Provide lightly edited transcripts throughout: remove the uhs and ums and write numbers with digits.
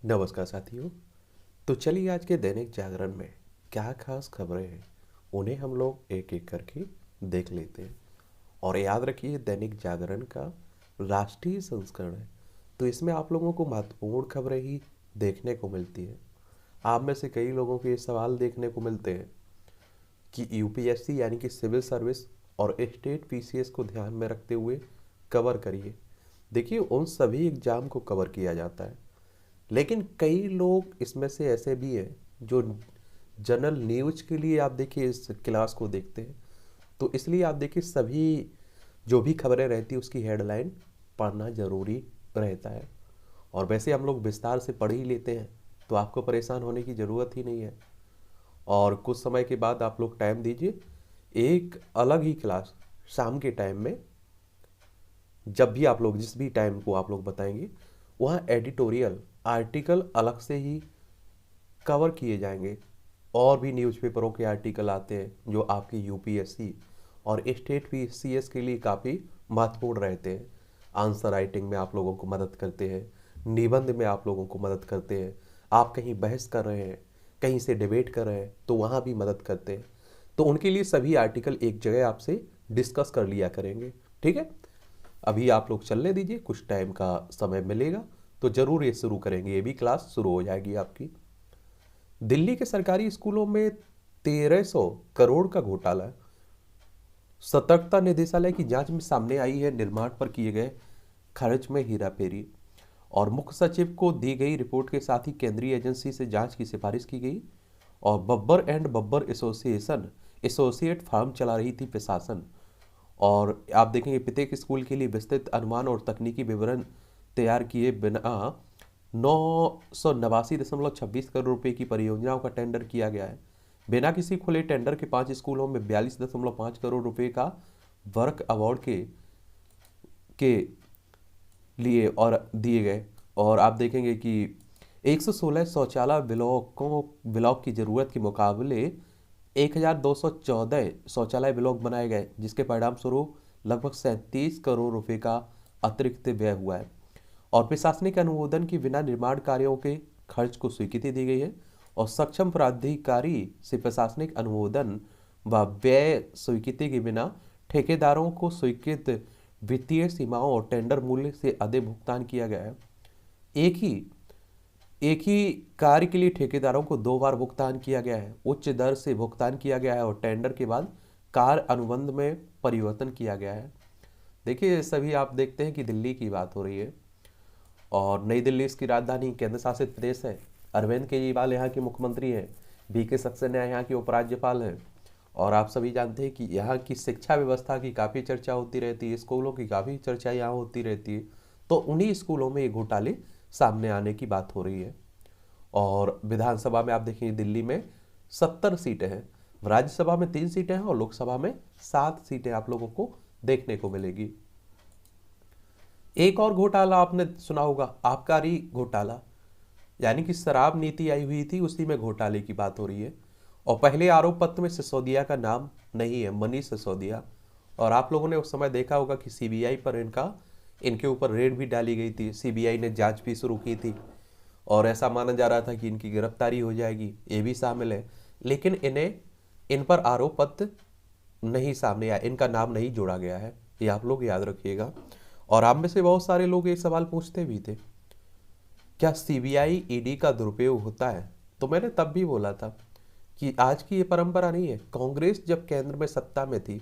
नमस्कार साथियों। तो चलिए आज के दैनिक जागरण में क्या खास खबरें हैं उन्हें हम लोग एक एक करके देख लेते हैं। और याद रखिए दैनिक जागरण का राष्ट्रीय संस्करण है, तो इसमें आप लोगों को महत्वपूर्ण खबरें ही देखने को मिलती है। आप में से कई लोगों के ये सवाल देखने को मिलते हैं कि यूपीएससी यानी कि सिविल सर्विस और स्टेट पीसीएस को ध्यान में रखते हुए कवर करिए। देखिए उन सभी एग्जाम को कवर किया जाता है, लेकिन कई लोग इसमें से ऐसे भी हैं जो जनरल न्यूज के लिए आप देखिए इस क्लास को देखते हैं। तो इसलिए आप देखिए सभी जो भी खबरें रहती है उसकी हेडलाइन पढ़ना ज़रूरी रहता है। और वैसे हम लोग विस्तार से पढ़ ही लेते हैं, तो आपको परेशान होने की ज़रूरत ही नहीं है। और कुछ समय के बाद आप लोग टाइम दीजिए, एक अलग ही क्लास शाम के टाइम में, जब भी आप लोग जिस भी टाइम को आप लोग बताएंगे, वहाँ एडिटोरियल आर्टिकल अलग से ही कवर किए जाएंगे। और भी न्यूज़पेपरों के आर्टिकल आते हैं जो आपकी यूपीएससी और स्टेट पीसीएस के लिए काफ़ी महत्वपूर्ण रहते हैं। आंसर राइटिंग में आप लोगों को मदद करते हैं, निबंध में आप लोगों को मदद करते हैं। आप कहीं बहस कर रहे हैं, कहीं से डिबेट कर रहे हैं, तो वहाँ भी मदद करते हैं। तो उनके लिए सभी आर्टिकल एक जगह आपसे डिस्कस कर लिया करेंगे। ठीक है, अभी आप लोग चलने दीजिए, कुछ टाइम का समय मिलेगा तो ज़रूर ये शुरू करेंगे, ये भी क्लास शुरू हो जाएगी आपकी। दिल्ली के सरकारी स्कूलों में 1300 करोड़ का घोटाला। सतर्कता निदेशालय की जांच में सामने आई है निर्माण पर किए गए खर्च में हेराफेरी। और मुख्य सचिव को दी गई रिपोर्ट के साथ ही केंद्रीय एजेंसी से जांच की सिफारिश की गई। और Babbar and Babbar association associate firm चला रही थी प्रशासन। और आप देखेंगे प्रत्येक स्कूल के लिए विस्तृत अनुमान और तकनीकी विवरण तैयार किए बिना 989.26 करोड़ रुपए की परियोजनाओं का टेंडर किया गया है। बिना किसी खुले टेंडर के 5 स्कूलों में 42.5 करोड़ रुपए का वर्क अवार्ड के लिए और दिए गए। और आप देखेंगे कि 116 शौचालय ब्लॉक की जरूरत के मुकाबले 1214 शौचालय ब्लॉक बनाए गए, जिसके परिणाम स्वरूप लगभग 37 करोड़ रुपए का अतिरिक्त व्यय हुआ है। और प्रशासनिक अनुमोदन के बिना निर्माण कार्यों के खर्च को स्वीकृति दी गई है। और सक्षम प्राधिकारी से प्रशासनिक अनुमोदन व व्यय स्वीकृति के बिना ठेकेदारों को स्वीकृत वित्तीय सीमाओं और टेंडर मूल्य से अधिक भुगतान किया गया है। एक ही कार्य के लिए ठेकेदारों को 2 बार भुगतान किया गया है, उच्च दर से भुगतान किया गया है और टेंडर के बाद कार्य अनुबंध में परिवर्तन किया गया है। देखिए सभी आप देखते हैं कि दिल्ली की बात हो रही है और नई दिल्ली इसकी राजधानी केंद्र शासित प्रदेश है। अरविंद केजरीवाल यहाँ के मुख्यमंत्री हैं, वीके सक्सेना यहाँ के उपराज्यपाल हैं। और आप सभी जानते हैं कि यहाँ की शिक्षा व्यवस्था की काफ़ी चर्चा होती रहती है, स्कूलों की काफ़ी चर्चा यहाँ होती रहती है। तो उन्हीं स्कूलों में ये घोटाले सामने आने की बात हो रही है। और विधानसभा में आप देखेंगे दिल्ली में 70 सीटें हैं, राज्यसभा में 3 सीटें हैं और लोकसभा में 7 सीटें आप लोगों को देखने को मिलेगी। एक और घोटाला आपने सुना होगा, आबकारी घोटाला, यानी कि शराब नीति आई हुई थी, उसी में घोटाले की बात हो रही है। और पहले आरोप पत्र में सिसोदिया का नाम नहीं है, मनीष सिसोदिया। और आप लोगों ने उस समय देखा होगा कि सीबीआई पर इनके ऊपर रेड भी डाली गई थी, सीबीआई ने जांच भी शुरू की थी और ऐसा माना जा रहा था कि इनकी गिरफ्तारी हो जाएगी, ये भी शामिल है। लेकिन इन पर आरोप पत्र नहीं सामने आया, इनका नाम नहीं जोड़ा गया है, ये आप लोग याद रखिएगा। और आप में से बहुत सारे लोग ये सवाल पूछते भी थे, क्या सीबीआई ईडी का दुरुपयोग होता है? तो मैंने तब भी बोला था कि आज की ये परंपरा नहीं है। कांग्रेस जब केंद्र में सत्ता में थी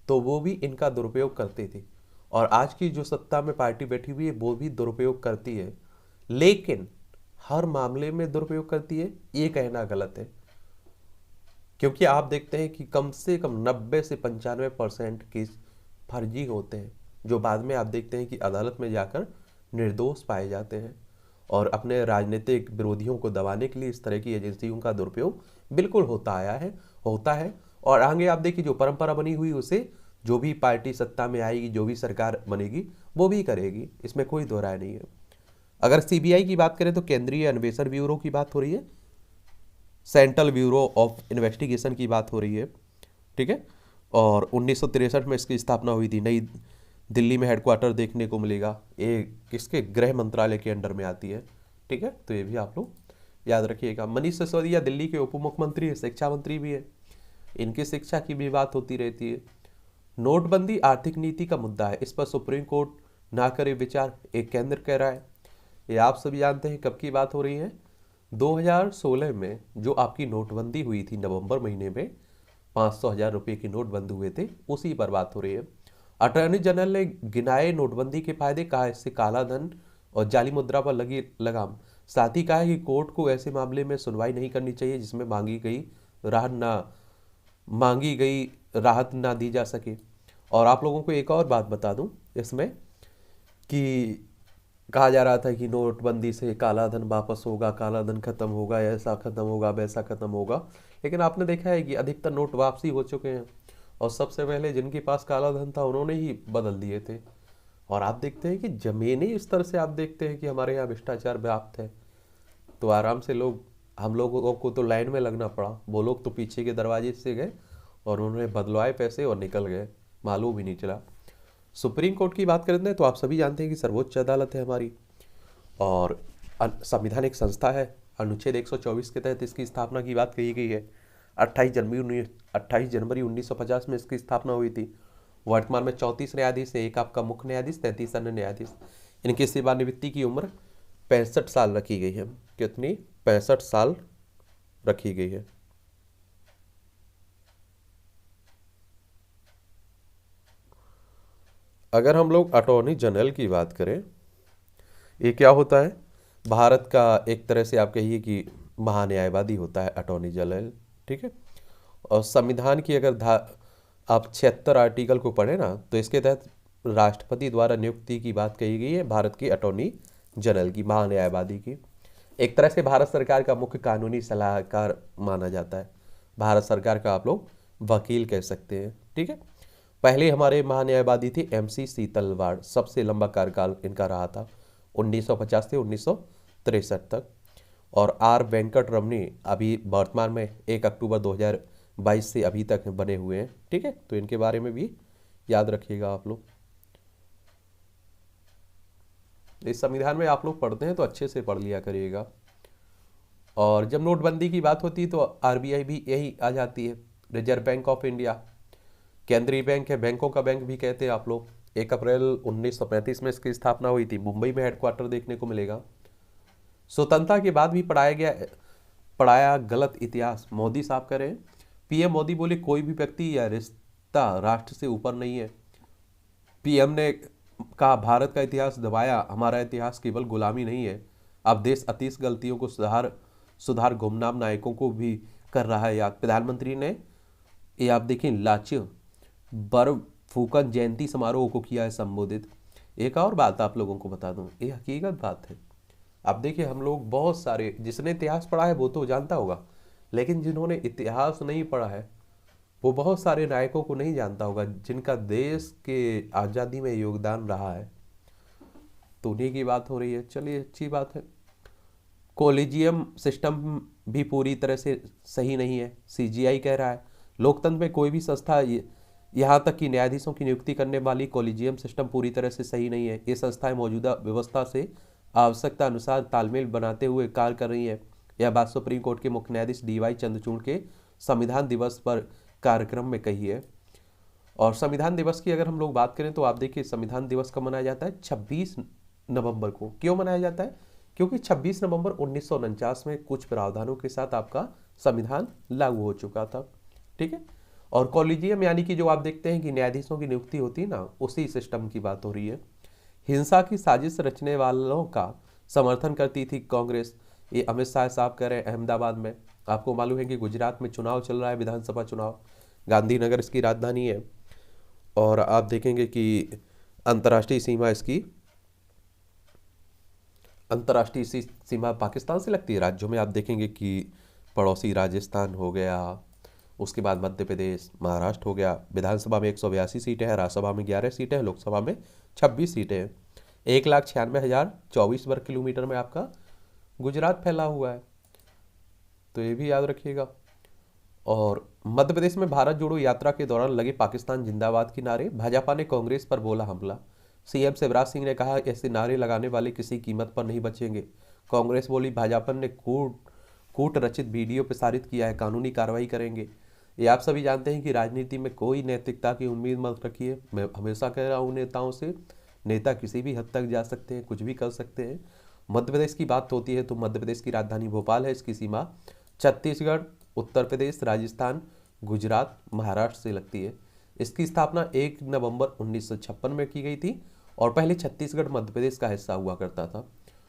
तो वो भी इनका दुरुपयोग करती थी, और आज की जो सत्ता में पार्टी बैठी हुई है वो भी दुरुपयोग करती है, लेकिन हर मामले में दुरुपयोग करती है ये कहना गलत है। क्योंकि आप देखते हैं कि कम से कम 90 से 95% केस फर्जी होते हैं, जो बाद में आप देखते हैं कि अदालत में जाकर निर्दोष पाए जाते हैं। और अपने राजनीतिक विरोधियों को दबाने के लिए इस तरह की एजेंसियों का दुरुपयोग बिल्कुल होता है। और आगे आप देखिए जो परंपरा बनी हुई उसे जो भी पार्टी सत्ता में आएगी, जो भी सरकार बनेगी वो भी करेगी, इसमें कोई दो राय नहीं है। अगर सीबीआई की बात करें तो केंद्रीय अन्वेषण ब्यूरो की बात हो रही है, सेंट्रल ब्यूरो ऑफ इन्वेस्टिगेशन की बात हो रही है। ठीक है, और 1963 में इसकी स्थापना हुई थी। नई दिल्ली में हेडक्वार्टर देखने को मिलेगा, ये किसके गृह मंत्रालय के अंडर में आती है। ठीक है। ठीक है, तो ये भी आप लोग याद रखिएगा। मनीष सिसोदिया दिल्ली के उप मुख्यमंत्री है, शिक्षा मंत्री भी है, इनकी शिक्षा की भी बात होती रहती है। नोटबंदी आर्थिक नीति का मुद्दा है, इस पर सुप्रीम कोर्ट ना करे विचार, एक केंद्र कह रहा है। ये आप सभी जानते हैं कब की बात हो रही है, 2016 में जो आपकी नोटबंदी हुई थी नवंबर महीने में, 500,000 रुपये की नोट बंद हुए थे, उसी पर बात हो रही है। अटॉर्नी जनरल ने गिनाए नोटबंदी के फायदे, कहा इससे काला धन और जाली मुद्रा पर लगी लगाम। साथ ही कहा है कि कोर्ट को ऐसे मामले में सुनवाई नहीं करनी चाहिए जिसमें मांगी गई राहत ना दी जा सके। और आप लोगों को एक और बात बता दूं इसमें कि कहा जा रहा था कि नोटबंदी से काला धन वापस होगा, काला धन खत्म होगा, ऐसा खत्म होगा, वैसा खत्म होगा, लेकिन आपने देखा है कि अधिकतर नोट वापसी हो चुके हैं और सबसे पहले जिनके पास काला धन था उन्होंने ही बदल दिए थे। और आप देखते हैं कि जमीनी स्तर से आप देखते हैं कि हमारे यहाँ भ्रष्टाचार व्याप्त है, तो आराम से हम लोगों को तो लाइन में लगना पड़ा, वो लोग तो पीछे के दरवाजे से गए और उन्होंने बदलवाए पैसे और निकल गए, मालूम भी नहीं चला। सुप्रीम कोर्ट की बात करते हैं तो आप सभी जानते हैं कि सर्वोच्च अदालत है हमारी, और संविधान एक संस्था है। अनुच्छेद 124 के तहत इसकी स्थापना की बात कही गई है। 28 जनवरी 1950 में इसकी स्थापना हुई थी। वर्तमान में 34 न्यायाधीश है, एक आपका मुख्य न्यायाधीश, 33 अन्य न्यायाधीश। इनकी सेवानिवृत्ति की उम्र 65 साल रखी गई है। कितनी? 65 साल रखी गई है। अगर हम लोग अटॉर्नी जनरल की बात करें, ये क्या होता है, भारत का एक तरह से आप कहिए कि महान्यायवादी होता है अटॉर्नी जनरल, ठीक है। और संविधान की अगर आप 76 आर्टिकल को पढ़े ना, तो इसके तहत राष्ट्रपति द्वारा नियुक्ति की बात कही गई है भारत की अटॉर्नी जनरल की, महान्यायवादी की। एक तरह से भारत सरकार का मुख्य कानूनी सलाहकार माना जाता है, भारत सरकार का आप लोग वकील कह सकते हैं, ठीक है। पहले हमारे महान्यायवादी थे MC सीतलवाड़, सबसे लंबा कार्यकाल इनका रहा था, 1950 से 1963 तक। और R वेंकट रमनी अभी वर्तमान में 1 अक्टूबर 2022 से अभी तक बने हुए हैं, ठीक है, तो इनके बारे में भी याद रखिएगा आप लोग। इस संविधान में आप लोग पढ़ते हैं तो अच्छे से पढ़ लिया करिएगा। और जब नोटबंदी की बात होती है तो RBI भी यही आ जाती है, रिजर्व बैंक ऑफ इंडिया, केंद्रीय बैंक है, बैंकों का बैंक भी कहते हैं आप लोग। 1 अप्रैल 1935 में इसकी स्थापना हुई थी, मुंबई में हेडक्वार्टर देखने को मिलेगा। स्वतंत्रता के बाद भी पढ़ाया गलत इतिहास, मोदी साहब कह रहे हैं। PM मोदी बोले कोई भी व्यक्ति या रिश्ता राष्ट्र से ऊपर नहीं है। PM ने कहा भारत का इतिहास दबाया, हमारा इतिहास केवल गुलामी नहीं है। अब देश अतीत गलतियों को सुधार गुमनाम नायकों को भी कर रहा है याद। प्रधानमंत्री ने ये आप देखें लाच्य बरफुकन जयंती समारोह को किया है संबोधित। एक और बात आप लोगों को बता दूं, ये हकीकत बात है। अब देखिए हम लोग बहुत सारे, जिसने इतिहास पढ़ा है वो तो जानता होगा, लेकिन जिन्होंने इतिहास नहीं पढ़ा है वो बहुत सारे नायकों को नहीं जानता होगा जिनका देश के आज़ादी में योगदान रहा है, तो उन्हीं की बात हो रही है। चलिए अच्छी बात है। कॉलेजियम सिस्टम भी पूरी तरह से सही नहीं है, CGI कह रहा है। लोकतंत्र में कोई भी संस्था, यहाँ तक कि न्यायाधीशों की नियुक्ति करने वाली कॉलेजियम सिस्टम पूरी तरह से सही नहीं है। ये संस्थाएं मौजूदा व्यवस्था से आवश्यकता अनुसार तालमेल बनाते हुए कार्य कर रही है। यह बात सुप्रीम कोर्ट के मुख्य न्यायाधीश DY चंद्रचूड़ के संविधान दिवस पर कार्यक्रम में कही है। और संविधान दिवस की अगर हम लोग बात करें तो आप देखिए संविधान दिवस कब मनाया जाता है, 26 नवंबर को। क्यों मनाया जाता है? क्योंकि 26 नवंबर 1949 में कुछ प्रावधानों के साथ आपका संविधान लागू हो चुका था, ठीक है। और कॉलेजियम यानी कि जो आप देखते हैं कि न्यायाधीशों की नियुक्ति होती है ना, उसी सिस्टम की बात हो रही है। हिंसा की साजिश रचने वालों का समर्थन करती थी कांग्रेस, ये अमित शाह साहब कह रहे हैं अहमदाबाद में। आपको मालूम है कि गुजरात में चुनाव चल रहा है, विधानसभा चुनाव, गांधीनगर इसकी राजधानी है। और आप देखेंगे कि अंतर्राष्ट्रीय सीमा पाकिस्तान से लगती है। राज्यों में आप देखेंगे कि पड़ोसी राजस्थान हो गया, उसके बाद मध्य प्रदेश, महाराष्ट्र हो गया। विधानसभा में 182 सीटें हैं, राज्यसभा में 11 सीटें हैं, लोकसभा में 26 सीटें हैं। 1,96,024 वर्ग किलोमीटर में आपका गुजरात फैला हुआ है, तो ये भी याद रखिएगा। और मध्य प्रदेश में भारत जोड़ो यात्रा के दौरान लगे पाकिस्तान जिंदाबाद के नारे, भाजपा ने कांग्रेस पर बोला हमला। CM शिवराज सिंह ने कहा ऐसे नारे लगाने वाले किसी कीमत पर नहीं बचेंगे। कांग्रेस बोली भाजपा ने कूट रचित वीडियो प्रसारित किया है, कानूनी कार्रवाई करेंगे। ये आप सभी जानते हैं कि राजनीति में कोई नैतिकता की उम्मीद मत रखिए। मैं हमेशा कह रहा हूँ नेताओं से, नेता किसी भी हद तक जा सकते हैं, कुछ भी कर सकते हैं। मध्य प्रदेश की बात होती है तो मध्य प्रदेश की राजधानी भोपाल है, इसकी सीमा छत्तीसगढ़, उत्तर प्रदेश, राजस्थान, गुजरात, महाराष्ट्र से लगती है। इसकी स्थापना 1 नवंबर 1956 में की गई थी और पहले छत्तीसगढ़ मध्य प्रदेश का हिस्सा हुआ करता था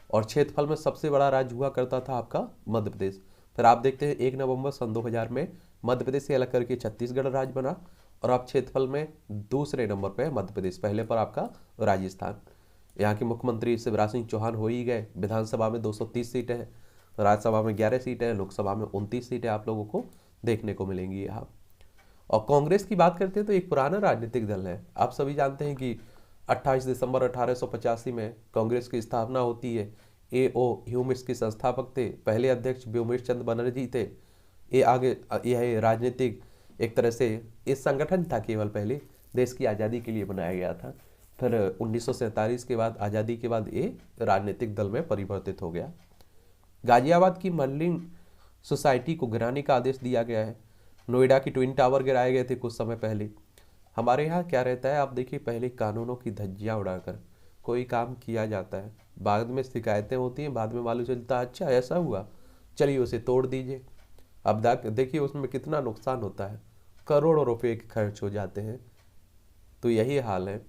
और क्षेत्रफल में सबसे बड़ा राज्य हुआ करता था आपका मध्य प्रदेश। फिर आप देखते हैं 1 नवंबर सन 2000 में मध्य प्रदेश से अलग करके छत्तीसगढ़ राज्य बना और आप क्षेत्रफल में दूसरे नंबर पे मध्य प्रदेश, पहले पर आपका राजस्थान। यहाँ के मुख्यमंत्री शिवराज सिंह चौहान हो ही गए। विधानसभा में 230 सीटें हैं, राज्यसभा में 11 सीटें हैं, लोकसभा में 29 सीटें आप लोगों को देखने को मिलेंगी यहाँ। और कांग्रेस की बात करते हैं तो एक पुराना राजनीतिक दल है। आप सभी जानते हैं कि 28 दिसंबर 1885 में कांग्रेस की स्थापना होती है। A.O. ह्यूम इसके संस्थापक थे, पहले अध्यक्ष व्योमेश चंद्र बनर्जी थे। ये आगे यह राजनीतिक एक तरह से इस संगठन था केवल पहले देश की आज़ादी के लिए बनाया गया था। फिर 1947 के बाद आज़ादी के बाद ये राजनीतिक दल में परिवर्तित हो गया। गाजियाबाद की मर्लिन सोसाइटी को गिराने का आदेश दिया गया है। नोएडा की ट्विन टावर गिराए गए थे कुछ समय पहले। हमारे यहाँ क्या रहता है, आप देखिए, पहले कानूनों की धज्जियाँ उड़ाकर कोई काम किया जाता है, बाद में शिकायतें होती हैं, बाद में मालूम चलता है अच्छा ऐसा हुआ, चलिए उसे तोड़ दीजिए। अब देखिए उसमें कितना नुकसान होता है, करोड़ों रुपए के खर्च हो जाते हैं। तो यही हाल है।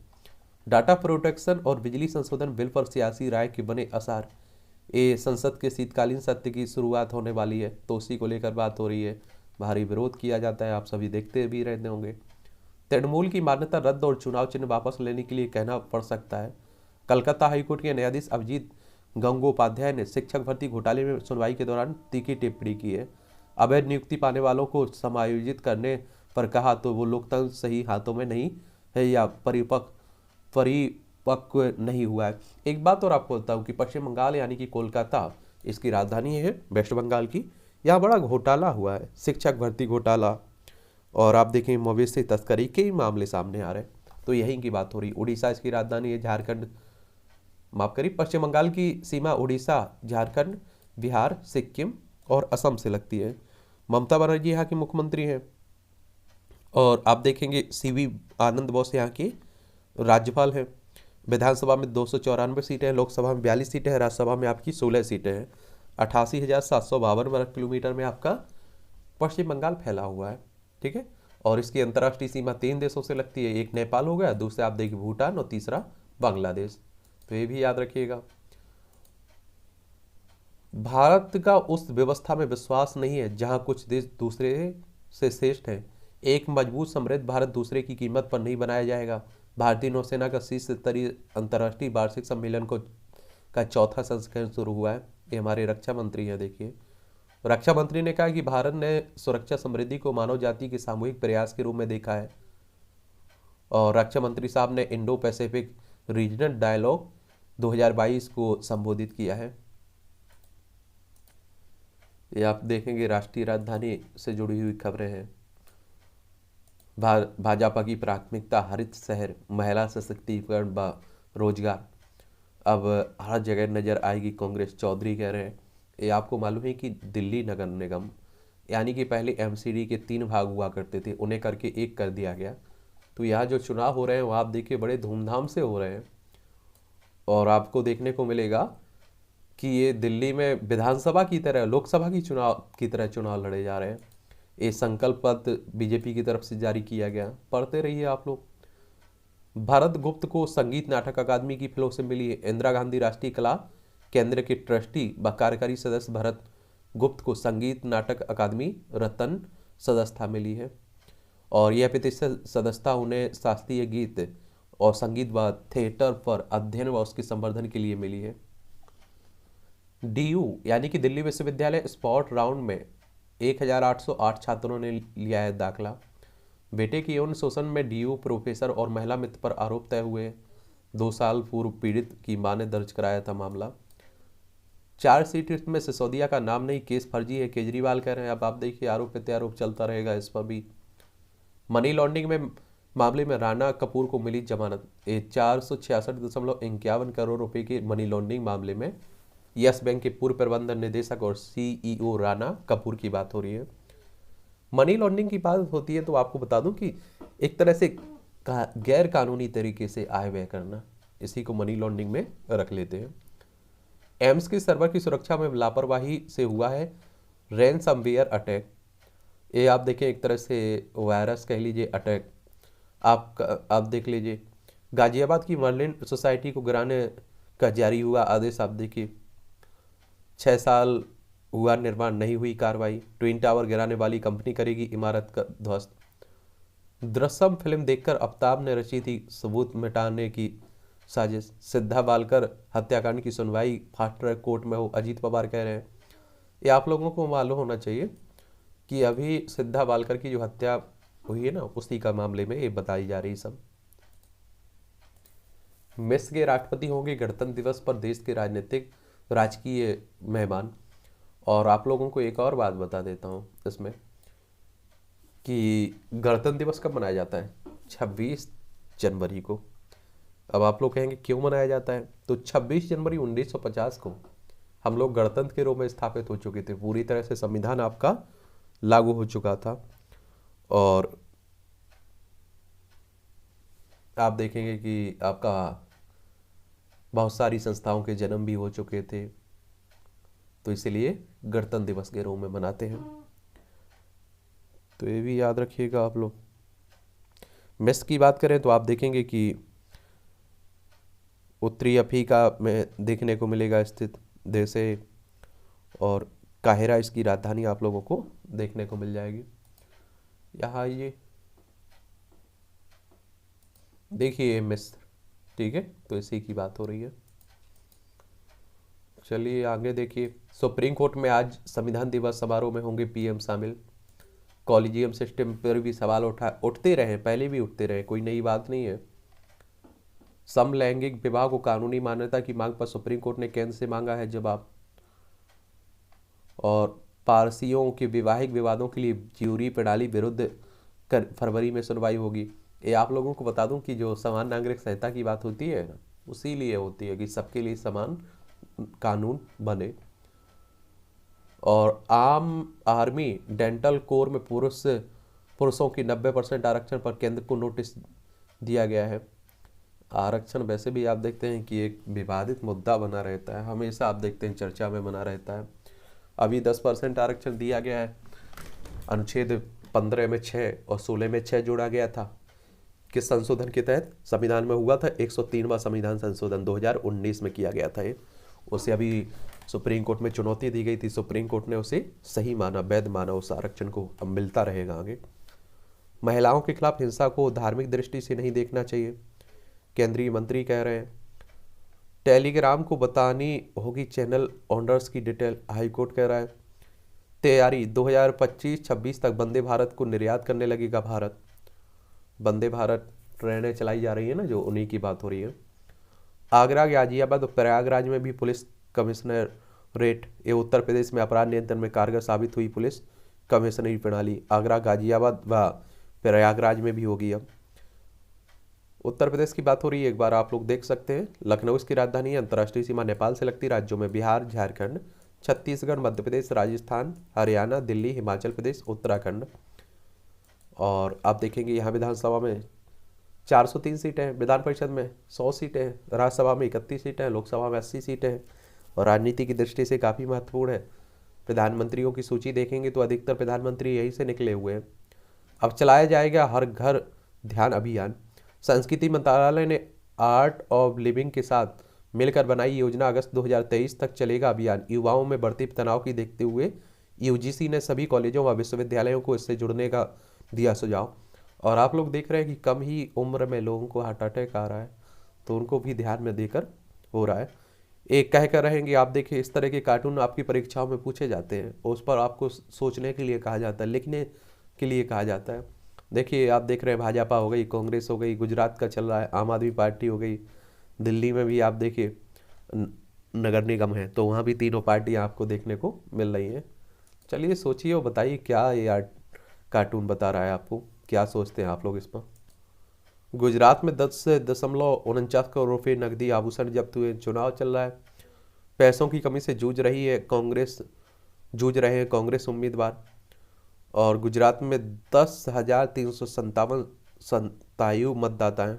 डाटा प्रोटेक्शन और बिजली संशोधन बिल पर सियासी राय के बने आसार। ये संसद के शीतकालीन सत्र की शुरुआत होने वाली है तो उसी को लेकर बात हो रही है। भारी विरोध किया जाता है, आप सभी देखते भी रहते होंगे। तृणमूल की मान्यता रद्द और चुनाव चिन्ह वापस लेने के लिए कहना पड़ सकता है। कलकत्ता हाईकोर्ट के न्यायाधीश अभिजीत गंगोपाध्याय ने शिक्षक भर्ती घोटाले में सुनवाई के दौरान तीखी टिप्पणी की है। अवैध नियुक्ति पाने वालों को समायोजित पर कहा तो वो लोकतंत्र सही हाथों में नहीं है या परिपक्व नहीं हुआ है। एक बात और आपको बताऊं कि पश्चिम बंगाल यानी कि कोलकाता इसकी राजधानी है वेस्ट बंगाल की, यहाँ बड़ा घोटाला हुआ है, शिक्षक भर्ती घोटाला। और आप देखें मवेशी तस्करी के ही मामले सामने आ रहे हैं। तो यहीं की बात हो रही। उड़ीसा इसकी राजधानी है, झारखंड, माफ करिए, पश्चिम बंगाल की सीमा उड़ीसा, झारखंड, बिहार, सिक्किम और असम से लगती है। ममता बनर्जी यहाँ की मुख्यमंत्री हैं और आप देखेंगे CV आनंद बोस यहाँ के राज्यपाल हैं। विधानसभा में 294 सीटें हैं, लोकसभा में 42 सीटें हैं, राज्यसभा में आपकी 16 सीटें हैं। 88,752 वर्ग किलोमीटर में आपका पश्चिम बंगाल फैला हुआ है, ठीक है। और इसकी अंतर्राष्ट्रीय सीमा 3 देशों से लगती है, एक नेपाल हो गया, दूसरा आप देखिए भूटान और तीसरा बांग्लादेश। तो ये भी याद रखिएगा। भारत का उस व्यवस्था में विश्वास नहीं है जहां कुछ देश दूसरे से श्रेष्ठ हैं। एक मजबूत समृद्ध भारत दूसरे की कीमत पर नहीं बनाया जाएगा। भारतीय नौसेना का शीर्ष स्तरीय अंतर्राष्ट्रीय वार्षिक सम्मेलन का चौथा संस्करण शुरू हुआ है। ये हमारे रक्षा मंत्री हैं। देखिए, रक्षा मंत्री ने कहा कि भारत ने सुरक्षा समृद्धि को मानव जाति के सामूहिक प्रयास के रूप में देखा है। और रक्षा मंत्री साहब ने इंडो पैसिफिक रीजनल डायलॉग 2022 को संबोधित किया है। ये आप देखेंगे राष्ट्रीय राजधानी से जुड़ी हुई खबरें हैं। भाजपा की प्राथमिकता हरित शहर, महिला सशक्तिकरण व रोजगार। अब हर जगह नजर आएगी कांग्रेस, चौधरी कह रहे हैं। ये आपको मालूम है कि दिल्ली नगर निगम यानी कि पहले MCD के 3 भाग हुआ करते थे, उन्हें करके 1 कर दिया गया। तो यहाँ जो चुनाव हो रहे हैं वो आप देखिए बड़े धूमधाम से हो रहे हैं। और आपको देखने को मिलेगा कि ये दिल्ली में विधानसभा की तरह, लोकसभा की तरह चुनाव लड़े जा रहे हैं। ये संकल्प पत्र BJP की तरफ से जारी किया गया, पढ़ते रहिए आप लोग। भरत गुप्त को संगीत नाटक अकादमी की फेलोशिप मिली है। इंदिरा गांधी राष्ट्रीय कला केंद्र के ट्रस्टी व कार्यकारी सदस्य भरत गुप्त को संगीत नाटक अकादमी रत्न सदस्यता मिली है। और यह प्रतिष्ठित सदस्यता उन्हें शास्त्रीय गीत और संगीत व थिएटर पर अध्ययन व उसके संवर्धन के लिए मिली है। DU यानी कि दिल्ली विश्वविद्यालय स्पॉट राउंड में 1808 छात्रों ने लिया है दाखिला। बेटे के यौन शोषण में DU प्रोफेसर और महिला मित्र पर आरोप तय हुए। 2 साल पूर्व पीड़ित की मां ने दर्ज कराया था मामला। चार्जशीट में सिसोदिया का नाम नहीं, केस फर्जी है, केजरीवाल कह रहे हैं। अब आप देखिए आरोप प्रत्यारोप चलता रहेगा इस पर भी। मनी लॉन्ड्रिंग में मामले में राणा कपूर को मिली जमानत। 466.51 करोड़ रुपए के मनी लॉन्ड्रिंग मामले में यस बैंक के पूर्व प्रबंधन निदेशक और सीईओ राणा कपूर की बात हो रही है। मनी लॉन्ड्रिंग की बात होती है तो आपको बता दूं कि एक तरह से गैर कानूनी तरीके से आय व्यय करना, इसी को मनी लॉन्ड्रिंग में रख लेते हैं। एम्स के सर्वर की सुरक्षा में लापरवाही से हुआ है रैनसमवेयर अटैक। ये आप देखें एक तरह से वायरस कह लीजिए अटैक। आप देख लीजिए गाजियाबाद की मर्लिन सोसाइटी को गिराने का जारी हुआ आदेश। आप देखिए 6 साल हुआ निर्माण, नहीं हुई कार्रवाई। ट्विन टावर गिराने वाली कंपनी करेगी इमारत का ध्वस्त। दृश्यम फिल्म देखकर आफ्ताब ने रची थी सबूत मिटाने की साजिश। सिद्धा बालकर हत्याकांड की सुनवाई फास्ट ट्रैक कोर्ट में हो, अजीत पवार कह रहे हैं। ये आप लोगों को मालूम होना चाहिए कि अभी सिद्धा बालकर की जो हत्या हुई है ना, उसी का मामले में ये बताई जा रही सब। मिस्र के राष्ट्रपति होंगे गणतंत्र दिवस पर देश के राजनीतिक राजकीय मेहमान। और आप लोगों को एक और बात बता देता हूँ इसमें कि गणतंत्र दिवस कब मनाया जाता है? 26 जनवरी को। अब आप लोग कहेंगे क्यों मनाया जाता है? तो 26 जनवरी 1950 को हम लोग गणतंत्र के रूप में स्थापित हो चुके थे। पूरी तरह से संविधान आपका लागू हो चुका था और आप देखेंगे कि आपका बहुत सारी संस्थाओं के जन्म भी हो चुके थे, तो इसलिए गणतंत्र दिवस के रूप में मनाते हैं। तो ये भी याद रखिएगा आप लोग। मिस्र की बात करें तो आप देखेंगे कि उत्तरी अफ्रीका में देखने को मिलेगा स्थित देश है और काहिरा इसकी राजधानी आप लोगों को देखने को मिल जाएगी। यहाँ ये देखिए मिस्र, ठीक है, तो इसी की बात हो रही है। चलिए आगे देखिए। सुप्रीम कोर्ट में आज संविधान दिवस समारोह में होंगे पीएम शामिल। कॉलेजियम सिस्टम पर भी सवाल उठते रहे, पहले भी उठते रहे, कोई नई बात नहीं है। समलैंगिक विवाह को कानूनी मान्यता की मांग पर सुप्रीम कोर्ट ने केंद्र से मांगा है जवाब। और पारसियों के वैवाहिक विवादों के लिए ज्यूरी प्रणाली विरुद्ध फरवरी में सुनवाई होगी। ये आप लोगों को बता दूं कि जो समान नागरिक संहिता की बात होती है ना, उसी लिए होती है कि सबके लिए समान कानून बने। और आम आर्मी डेंटल कोर में पुरुषों की 90% आरक्षण पर केंद्र को नोटिस दिया गया है। आरक्षण वैसे भी आप देखते हैं कि एक विवादित मुद्दा बना रहता है, हमेशा आप देखते हैं चर्चा में बना रहता है। अभी 10% आरक्षण दिया गया है, अनुच्छेद 15 में 6 और 16 में 6 जोड़ा गया था। किस संशोधन के तहत? संविधान में हुआ था 103वां संविधान संशोधन 2019 में किया गया था ये। उसे अभी सुप्रीम कोर्ट में चुनौती दी गई थी, सुप्रीम कोर्ट ने उसे सही माना, वैध माना उस आरक्षण को। अब मिलता रहेगा आगे। महिलाओं के खिलाफ हिंसा को धार्मिक दृष्टि से नहीं देखना चाहिए, केंद्रीय मंत्री कह रहे हैं। टेलीग्राम को बतानी होगी चैनल ओनर्स की डिटेल, हाईकोर्ट कह रहा है। तैयारी 2025-26 तक वंदे भारत को निर्यात करने लगेगा भारत। वंदे भारत ट्रेनें चलाई जा रही है ना, जो उन्हीं की बात हो रही है। आगरा, गाजियाबाद और प्रयागराज में भी पुलिस कमिश्नरेट, ये उत्तर प्रदेश में अपराध नियंत्रण में कारगर साबित हुई पुलिस कमिश्नरी प्रणाली। आगरा, गाजियाबाद व प्रयागराज में भी होगी। अब उत्तर प्रदेश की बात हो रही है, एक बार आप लोग देख सकते हैं। लखनऊ इसकी राजधानी है। अंतर्राष्ट्रीय सीमा नेपाल से लगती राज्यों में बिहार, झारखंड, छत्तीसगढ़, मध्य प्रदेश, राजस्थान, हरियाणा, दिल्ली, हिमाचल प्रदेश, उत्तराखंड। और आप देखेंगे यहाँ विधानसभा में 403 सीटें हैं, विधान परिषद में 100 सीटें हैं, राज्यसभा में 31 सीटें हैं, लोकसभा में 80 सीटें हैं। और राजनीति की दृष्टि से काफ़ी महत्वपूर्ण है। प्रधानमंत्रियों की सूची देखेंगे तो अधिकतर प्रधानमंत्री यहीं से निकले हुए हैं। अब चलाया जाएगा हर घर ध्यान अभियान। संस्कृति मंत्रालय ने आर्ट ऑफ लिविंग के साथ मिलकर बनाई योजना, अगस्त 2023 तक चलेगा अभियान। युवाओं में बढ़ते तनाव की देखते हुए यूजीसी ने सभी कॉलेजों व विश्वविद्यालयों को इससे जुड़ने का दिया सुझाव। और आप लोग देख रहे हैं कि कम ही उम्र में लोगों को हार्ट अटैक आ रहा है, तो उनको भी ध्यान में देकर हो रहा है। एक कह कर रहेंगे, आप देखिए इस तरह के कार्टून आपकी परीक्षाओं में पूछे जाते हैं, उस पर आपको सोचने के लिए कहा जाता है, लिखने के लिए कहा जाता है। देखिए आप देख रहे हैं भाजपा हो गई, कांग्रेस हो गई, गुजरात का चल रहा है, आम आदमी पार्टी हो गई, दिल्ली में भी आप देखिए नगर निगम है, तो वहाँ भी तीनों पार्टियाँ आपको देखने को मिल रही हैं। चलिए सोचिए और बताइए क्या ये कार्टून बता रहा है आपको, क्या सोचते हैं आप लोग इस पर। गुजरात में 10.49 करोड़ रुपये नकदी आभूषण जब्त हुए। चुनाव चल रहा है, पैसों की कमी से जूझ रहे हैं कांग्रेस उम्मीदवार। और गुजरात में 10,357 मतदाता हैं।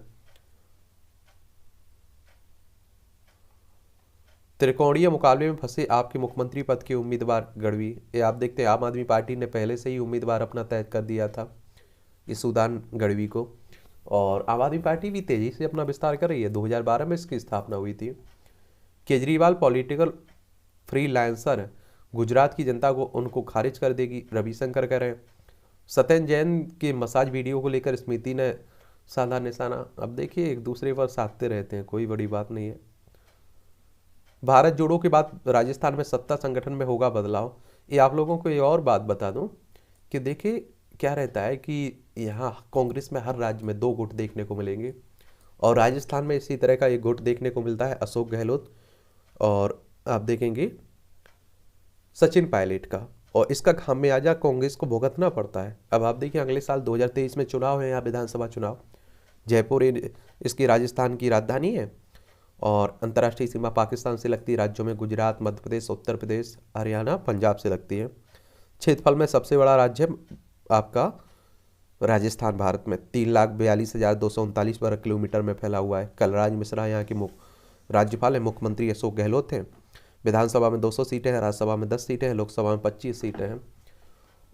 त्रिकोणीय मुकाबले में फंसे आपके मुख्यमंत्री पद के उम्मीदवार गढ़वी। ये आप देखते हैं आम आदमी पार्टी ने पहले से ही उम्मीदवार अपना तय कर दिया था, इस सुदान गढ़वी को। और आम आदमी पार्टी भी तेजी से अपना विस्तार कर रही है। 2012 में इसकी स्थापना हुई थी। केजरीवाल पॉलिटिकल फ्रीलांसर, गुजरात की जनता को उनको खारिज कर देगी, रविशंकर कह रहे हैं। सत्यन जैन के मसाज वीडियो को लेकर स्मृति ने साधा निशाना। अब देखिए एक दूसरे पर साधते रहते हैं, कोई बड़ी बात नहीं है। भारत जोड़ो के बाद राजस्थान में सत्ता संगठन में होगा बदलाव। ये आप लोगों को ये और बात बता दूं कि देखिए क्या रहता है कि यहाँ कांग्रेस में हर राज्य में 2 गुट देखने को मिलेंगे, और राजस्थान में इसी तरह का एक गुट देखने को मिलता है, अशोक गहलोत और आप देखेंगे सचिन पायलट का। और इसका खामियाजा कांग्रेस को भुगतना पड़ता है। अब आप देखिए अगले साल 2023 में चुनाव है, यहाँ विधानसभा चुनाव। जयपुर इसकी राजस्थान की राजधानी है और अंतर्राष्ट्रीय सीमा पाकिस्तान से लगती है। राज्यों में गुजरात, मध्य प्रदेश, उत्तर प्रदेश, हरियाणा, पंजाब से लगती है। क्षेत्रफल में सबसे बड़ा राज्य आपका राजस्थान भारत में 3,42,239 वर्ग किलोमीटर में फैला हुआ है। कलराज मिश्रा यहाँ के राज्यपाल है। मुख्यमंत्री अशोक गहलोत हैं। विधानसभा में 200 सीटें हैं, राज्यसभा में 10 सीटें हैं, लोकसभा में 25 सीटें हैं।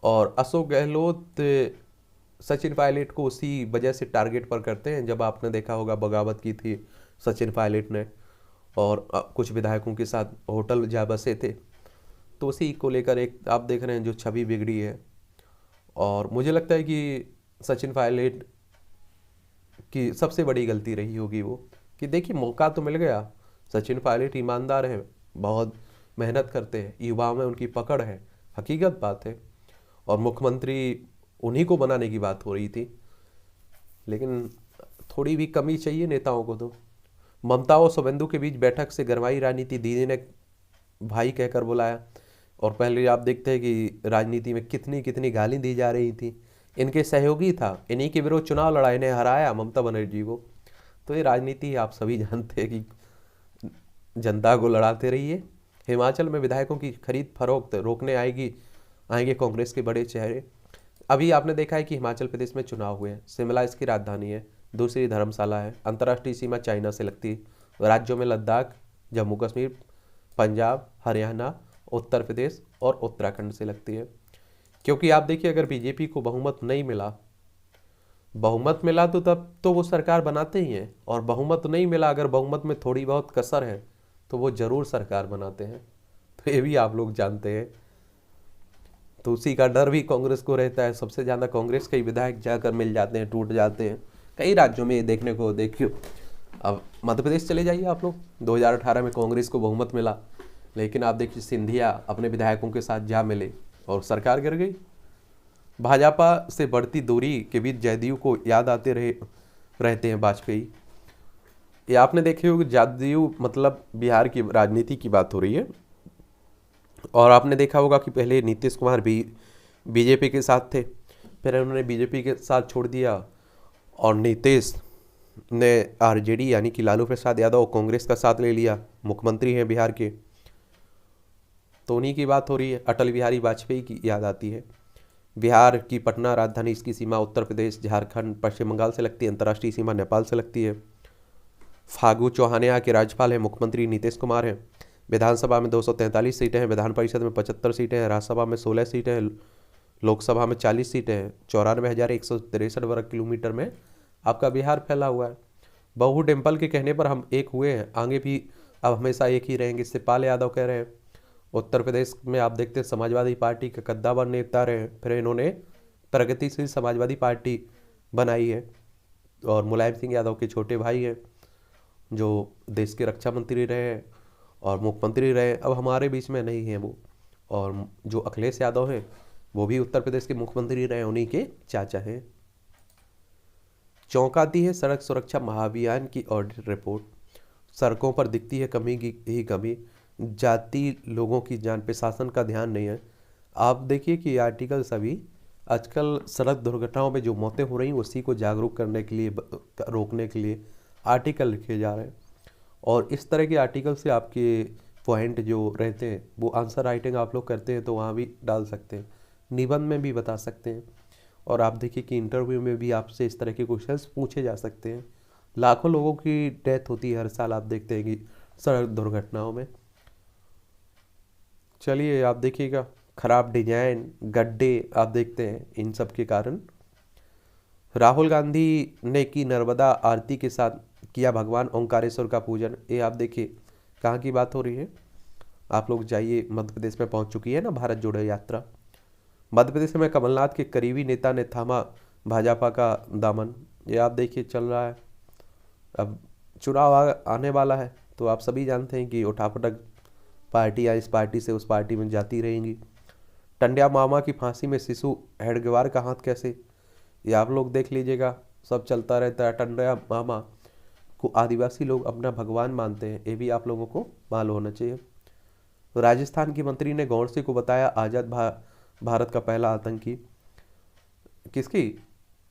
और अशोक गहलोत सचिन पायलट को उसी वजह से टारगेट पर करते हैं। जब आपने देखा होगा बगावत की थी सचिन पायलट ने और कुछ विधायकों के साथ होटल जा बसे थे, तो उसी को लेकर एक आप देख रहे हैं जो छवि बिगड़ी है। और मुझे लगता है कि सचिन पायलट की सबसे बड़ी गलती रही होगी वो, कि देखिए मौका तो मिल गया। सचिन पायलट ईमानदार हैं, बहुत मेहनत करते हैं, युवाओं में उनकी पकड़ है, हकीकत बात है। और मुख्यमंत्री उन्हीं को बनाने की बात हो रही थी, लेकिन थोड़ी भी कमी चाहिए नेताओं को। तो ममता और शुभेंदु के बीच बैठक से गरमाई राजनीति, दीदी ने भाई कहकर बुलाया। और पहले आप देखते हैं कि राजनीति में कितनी कितनी गाली दी जा रही थी। इनके सहयोगी था, इन्हीं के विरोध चुनाव लड़ा, इन्हें हराया ममता बनर्जी को। तो ये राजनीति आप सभी जानते हैं कि जनता को लड़ाते रहिए। हिमाचल में विधायकों की खरीद फरोख्त रोकने आएंगे कांग्रेस के बड़े चेहरे। अभी आपने देखा है कि हिमाचल प्रदेश में चुनाव हुए हैं। शिमला इसकी राजधानी है, दूसरी धर्मशाला है। अंतर्राष्ट्रीय सीमा चाइना से लगती है। राज्यों में लद्दाख, जम्मू कश्मीर, पंजाब, हरियाणा, उत्तर प्रदेश और उत्तराखंड से लगती है। क्योंकि आप देखिए अगर बीजेपी को बहुमत मिला तो तब तो वो सरकार बनाते ही हैं, और बहुमत नहीं मिला, अगर बहुमत में थोड़ी बहुत कसर है तो वो जरूर सरकार बनाते हैं। तो ये भी आप लोग जानते हैं। तो उसी का डर भी कांग्रेस को रहता है। सबसे ज़्यादा कांग्रेस के विधायक जाकर मिल जाते हैं, टूट जाते हैं। कई राज्यों में ये देखने को देखियो। अब मध्य प्रदेश चले जाइए आप लोग, 2018 में कांग्रेस को बहुमत मिला, लेकिन आप देखिए सिंधिया अपने विधायकों के साथ जा मिले और सरकार गिर गई। भाजपा से बढ़ती दूरी के बीच जदयू को याद आते रहते हैं वाजपेयी। ये आपने देखे होगा, जदयू मतलब बिहार की राजनीति की बात हो रही है। और आपने देखा होगा कि पहले नीतीश कुमार भी बीजेपी के साथ थे, फिर उन्होंने बीजेपी के साथ छोड़ दिया और नीतीश ने आरजेडी यानी कि लालू प्रसाद यादव कांग्रेस का साथ ले लिया। मुख्यमंत्री हैं बिहार के, तो उन्हीं की बात हो रही है। अटल बिहारी वाजपेयी की याद आती है। बिहार की पटना राजधानी, इसकी सीमा उत्तर प्रदेश, झारखंड, पश्चिम बंगाल से लगती है। अंतर्राष्ट्रीय सीमा नेपाल से लगती है। फागू चौहान यहाँ के राज्यपाल हैं। मुख्यमंत्री नीतीश कुमार हैं। विधानसभा में 243 सीटें हैं, विधान परिषद में 75 सीटें हैं, राज्यसभा में 16 सीटें हैं, लोकसभा में 40 सीटें हैं। 94,163 वर्ग किलोमीटर में आपका बिहार फैला हुआ है। बहू डिम्पल के कहने पर हम एक हुए हैं, आगे भी अब हमेशा एक ही रहेंगे, शिवपाल यादव कह रहे हैं। उत्तर प्रदेश में आप देखते हैं समाजवादी पार्टी के कद्दावर नेता रहे हैं, फिर इन्होंने प्रगतिशील समाजवादी पार्टी बनाई है। और मुलायम सिंह यादव के छोटे भाई हैं जो देश के रक्षा मंत्री रहे हैं और मुख्यमंत्री रहे, अब हमारे बीच में नहीं है वो। और जो अखिलेश यादव हैं वो भी उत्तर प्रदेश के मुख्यमंत्री रहे, उन्हीं के चाचा हैं। चौंकाती है सड़क सुरक्षा महाअभियान की ऑडिट रिपोर्ट। सड़कों पर दिखती है कमी की ही कमी, जाती लोगों की जान पे शासन का ध्यान नहीं है। आप देखिए कि आर्टिकल सभी आजकल सड़क दुर्घटनाओं में जो मौतें हो रही हैं उसी को जागरूक करने के लिए, रोकने के लिए आर्टिकल लिखे जा रहे हैं। और इस तरह के आर्टिकल से आपके पॉइंट जो रहते हैं वो आंसर राइटिंग आप लोग करते हैं तो वहाँ भी डाल सकते हैं, निबंध में भी बता सकते हैं। और आप देखिए कि इंटरव्यू में भी आपसे इस तरह के क्वेश्चंस पूछे जा सकते हैं। लाखों लोगों की डेथ होती है हर साल, आप देखते हैं कि सड़क दुर्घटनाओं में। चलिए आप देखिएगा, खराब डिजाइन, गड्ढे आप देखते हैं, इन सब के कारण राहुल गांधी ने की नर्मदा आरती के साथ किया भगवान ओंकारेश्वर का पूजन। ये आप देखिए कहाँ की बात हो रही है। आप लोग जाइए, मध्य प्रदेश में पहुंच चुकी है ना भारत जोड़ो यात्रा। मध्य प्रदेश में कमलनाथ के करीबी नेता ने थामा भाजपा का दामन। ये आप देखिए चल रहा है। अब चुनाव आने वाला है तो आप सभी जानते हैं कि उठापटक पार्टियां इस पार्टी से उस पार्टी में जाती रहेंगी। टंड्या मामा की फांसी में शिशु हेडगेवार का हाथ कैसे, ये आप लोग देख लीजिएगा, सब चलता रहता है। टंड्या मामा को आदिवासी लोग अपना भगवान मानते हैं, ये भी आप लोगों को मालूम होना चाहिए। तो राजस्थान की मंत्री ने गौड़से को बताया आज़ाद भारत का पहला आतंकी। किसकी?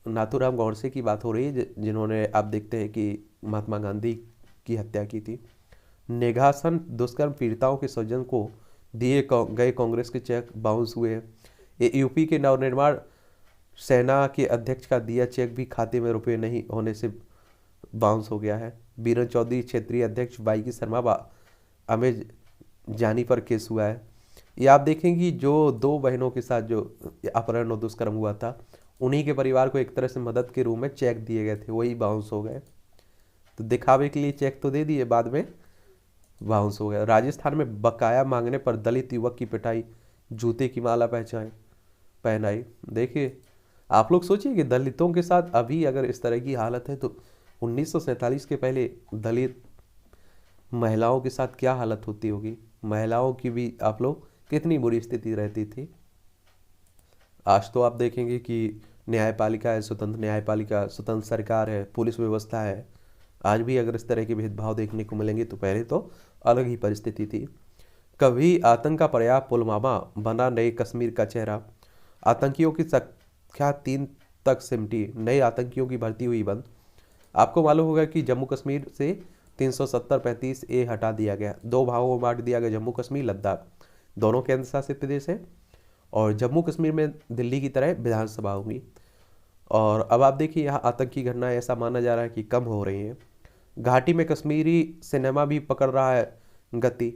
नाथूराम गौड़से की बात हो रही है, जिन्होंने आप देखते हैं कि महात्मा गांधी की हत्या की थी। निघासन दुष्कर्म पीड़िताओं के स्वजन को दिए गए कांग्रेस के चेक बाउंस हुए। ये यूपी के नवनिर्माण सेना के अध्यक्ष का दिया चेक भी खाते में रुपए नहीं होने से बाउंस हो गया है। बीरन चौधरी क्षेत्रीय अध्यक्ष बाईकी शर्मा अमेज जानी पर केस हुआ है। ये आप देखेंगे जो दो बहनों के साथ जो अपहरण और दुष्कर्म हुआ था, उन्हीं के परिवार को एक तरह से मदद के रूप में चेक दिए गए थे, वही बाउंस हो गए। तो दिखावे के लिए चेक तो दे दिए, बाद में बाउंस हो गया। राजस्थान में बकाया मांगने पर दलित युवक की पिटाई, जूते की माला पहनाई। देखिए आप लोग सोचिए कि दलितों के साथ अभी अगर इस तरह की हालत है तो 1947 के पहले दलित महिलाओं के साथ क्या हालत होती होगी। महिलाओं की भी आप लोग कितनी बुरी स्थिति रहती थी। आज तो आप देखेंगे कि न्यायपालिका है स्वतंत्र, न्यायपालिका स्वतंत्र, सरकार है, पुलिस व्यवस्था है। आज भी अगर इस तरह के भेदभाव देखने को मिलेंगे तो पहले तो अलग ही परिस्थिति थी। कभी आतंक का पर्याय पुलवामा बना नए कश्मीर का चेहरा। आतंकियों की संख्या 3 तक सिमटी, नए आतंकियों की भर्ती हुई बंद। आपको मालूम होगा कि जम्मू कश्मीर से 370-35A हटा दिया गया, 2 भागों में बांट दिया गया। जम्मू कश्मीर लद्दाख दोनों केंद्र शासित प्रदेश है, और जम्मू कश्मीर में दिल्ली की तरह विधानसभा होंगी। और अब आप देखिए यहाँ आतंकी घटनाएं ऐसा माना जा रहा है कि कम हो रही हैं। घाटी में कश्मीरी सिनेमा भी पकड़ रहा है गति।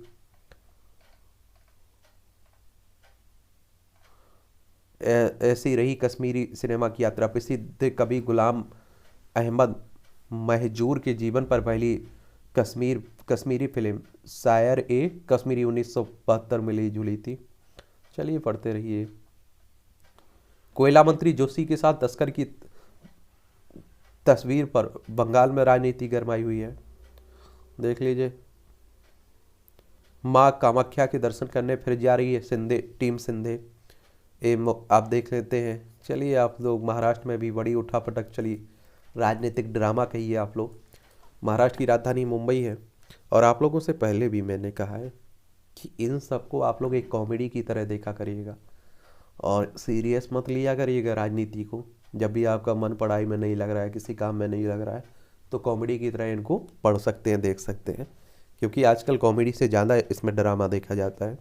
ऐसी रही कश्मीरी सिनेमा की यात्रा। प्रसिद्ध कवि गुलाम अहमद महजूर के जीवन पर पहली कश्मीरी फिल्म शायर ए कश्मीरी 1972 में मिली जुली थी। चलिए पढ़ते रहिए। कोयला मंत्री जोशी के साथ तस्कर की तस्वीर पर बंगाल में राजनीति गरमाई हुई है, देख लीजिए। मां कामाख्या के दर्शन करने फिर जा रही है टीम सिंधे, आप देख लेते हैं। चलिए आप लोग, महाराष्ट्र में भी बड़ी उठापटक चली, राजनीतिक ड्रामा कहिए आप लोग। महाराष्ट्र की राजधानी मुंबई है, और आप लोगों से पहले भी मैंने कहा है कि इन सबको आप लोग एक कॉमेडी की तरह देखा करिएगा और सीरियस मत लिया करिएगा राजनीति को। जब भी आपका मन पढ़ाई में नहीं लग रहा है, किसी काम में नहीं लग रहा है, तो कॉमेडी की तरह इनको पढ़ सकते हैं, देख सकते हैं, क्योंकि आजकल कॉमेडी से ज़्यादा इसमें ड्रामा देखा जाता है।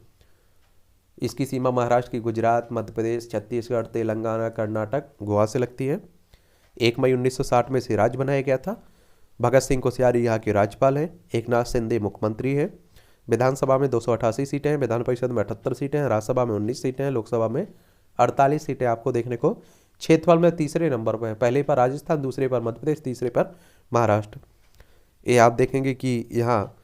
इसकी सीमा महाराष्ट्र की गुजरात, मध्य प्रदेश, छत्तीसगढ़, तेलंगाना, कर्नाटक, गोवा से लगती है। 1 मई 1960 में इसे राज्य बनाया गया था। भगत सिंह कोश्यारी यहाँ के राज्यपाल हैं। एकनाथ शिंदे मुख्यमंत्री है। विधानसभा में 288 सीटें हैं, विधान परिषद में 78 सीटें हैं, राज्यसभा में 19 सीटें हैं, लोकसभा में 48 सीटें आपको देखने को। क्षेत्रफल में तीसरे नंबर पर है, पहले पर राजस्थान, दूसरे पर मध्य प्रदेश, तीसरे पर महाराष्ट्र। ये आप देखेंगे कि यहाँ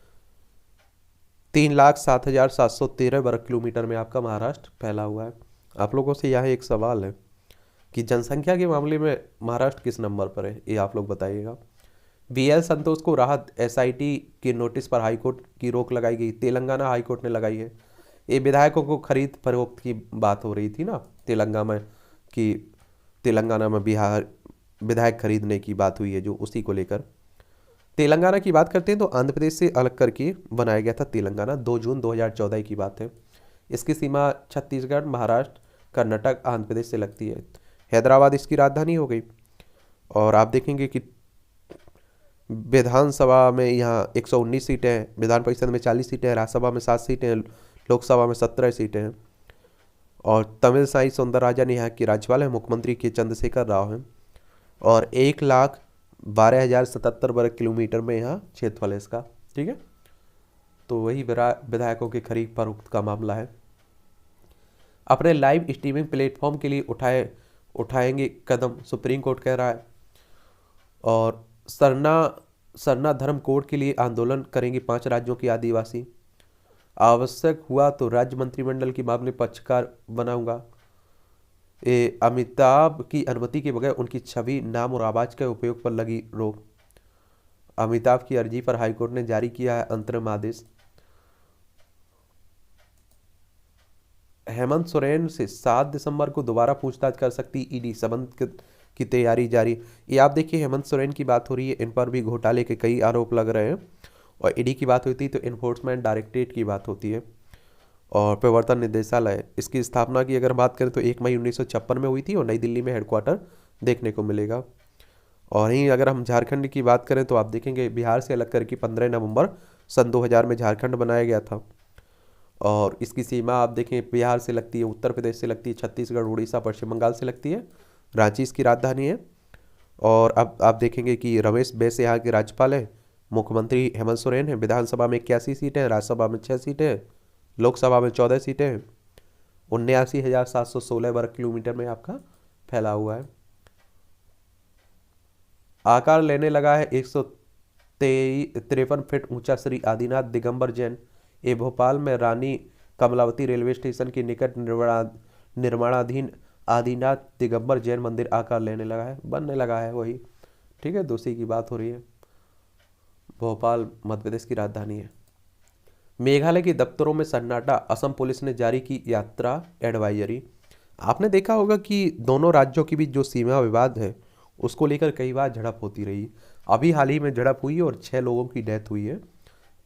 3,07,713 वर्ग किलोमीटर में आपका महाराष्ट्र फैला हुआ है। आप लोगों से यह एक सवाल है कि जनसंख्या के मामले में महाराष्ट्र किस नंबर पर है, ये आप लोग बताइएगा। VL संतोष को राहत, SIT के नोटिस पर हाईकोर्ट की रोक लगाई गई, तेलंगाना हाईकोर्ट ने लगाई है। ये विधायकों को खरीद फरोख्त की बात हो रही थी ना तेलंगाना में बिहार विधायक खरीदने की बात हुई है, जो उसी को लेकर। तेलंगाना की बात करते हैं तो आंध्र प्रदेश से अलग करके बनाया गया था तेलंगाना, 2 जून 2014 की बात है। इसकी सीमा छत्तीसगढ़, महाराष्ट्र, कर्नाटक, आंध्र प्रदेश से लगती है। हैदराबाद इसकी राजधानी हो गई। और आप देखेंगे कि विधानसभा में यहाँ 119 सीटें हैं, विधान परिषद में 40 सीटें हैं, राज्यसभा में 7 सीटें हैं, लोकसभा में 17 सीटें हैं। और तमिलसाई सौंदरराजन यहाँ की राज्यपाल है, मुख्यमंत्री के चंद्रशेखर राव हैं। और 1,12,077 वर्ग किलोमीटर में यहाँ क्षेत्रफल है इसका। ठीक है, तो वही विधायकों के खरीद फरोख्त का मामला है। अपने लाइव स्ट्रीमिंग प्लेटफॉर्म के लिए उठाएंगे कदम, सुप्रीम कोर्ट कह रहा है। और सरना धर्म कोड के लिए आंदोलन करेंगे 5 राज्यों के आदिवासी। आवश्यक हुआ तो राज्य मंत्रिमंडल की मामले पक्षकार बनाऊंगा। अमिताभ की अनुमति के बगैर उनकी छवि, नाम और आवाज के उपयोग पर लगी रोक। अमिताभ की अर्जी पर हाईकोर्ट ने जारी किया है अंतरिम आदेश। हेमंत सोरेन से 7 दिसंबर को दोबारा पूछताछ कर सकती ईडी, संबंध की तैयारी जारी। ये आप देखिए, हेमंत सोरेन की बात हो रही है, इन पर भी घोटाले के कई आरोप लग रहे हैं। और ईडी की बात होती है तो इन्फोर्समेंट डायरेक्टरेट की बात होती है। और प्रवर्तन निदेशालय, इसकी स्थापना की अगर बात करें तो 1 मई 1956 में हुई थी और नई दिल्ली में हेडक्वार्टर देखने को मिलेगा। और यहीं अगर हम झारखंड की बात करें तो आप देखेंगे बिहार से अलग करके 15 नवंबर सन 2000 में झारखंड बनाया गया था। और इसकी सीमा आप देखें, बिहार से लगती है, उत्तर प्रदेश से लगती है, छत्तीसगढ़, उड़ीसा, पश्चिम बंगाल से लगती है। रांची इसकी राजधानी है। और अब आप देखेंगे कि रमेश बैस यहाँ के राज्यपाल हैं, मुख्यमंत्री हेमंत सोरेन है। विधानसभा में 81 सीटें हैं, राज्यसभा में 6 सीटें हैं, लोकसभा में 14 सीटें हैं। 79,716 वर्ग किलोमीटर में आपका फैला हुआ है। आकार लेने लगा है 153 फीट ऊंचा श्री आदिनाथ दिगंबर जैन। ये भोपाल में रानी कमलावती रेलवे स्टेशन के निकट निर्माणाधीन आदिनाथ दिगंबर जैन मंदिर आकार लेने लगा है, बनने लगा है वही। ठीक है, दूसरी की बात हो रही है। भोपाल मध्य प्रदेश की राजधानी है। मेघालय के दफ्तरों में सन्नाटा, असम पुलिस ने जारी की यात्रा एडवाइजरी। आपने देखा होगा कि दोनों राज्यों के बीच जो सीमा विवाद है उसको लेकर कई बार झड़प होती रही। अभी हाल ही में झड़प हुई और 6 लोगों की डेथ हुई है,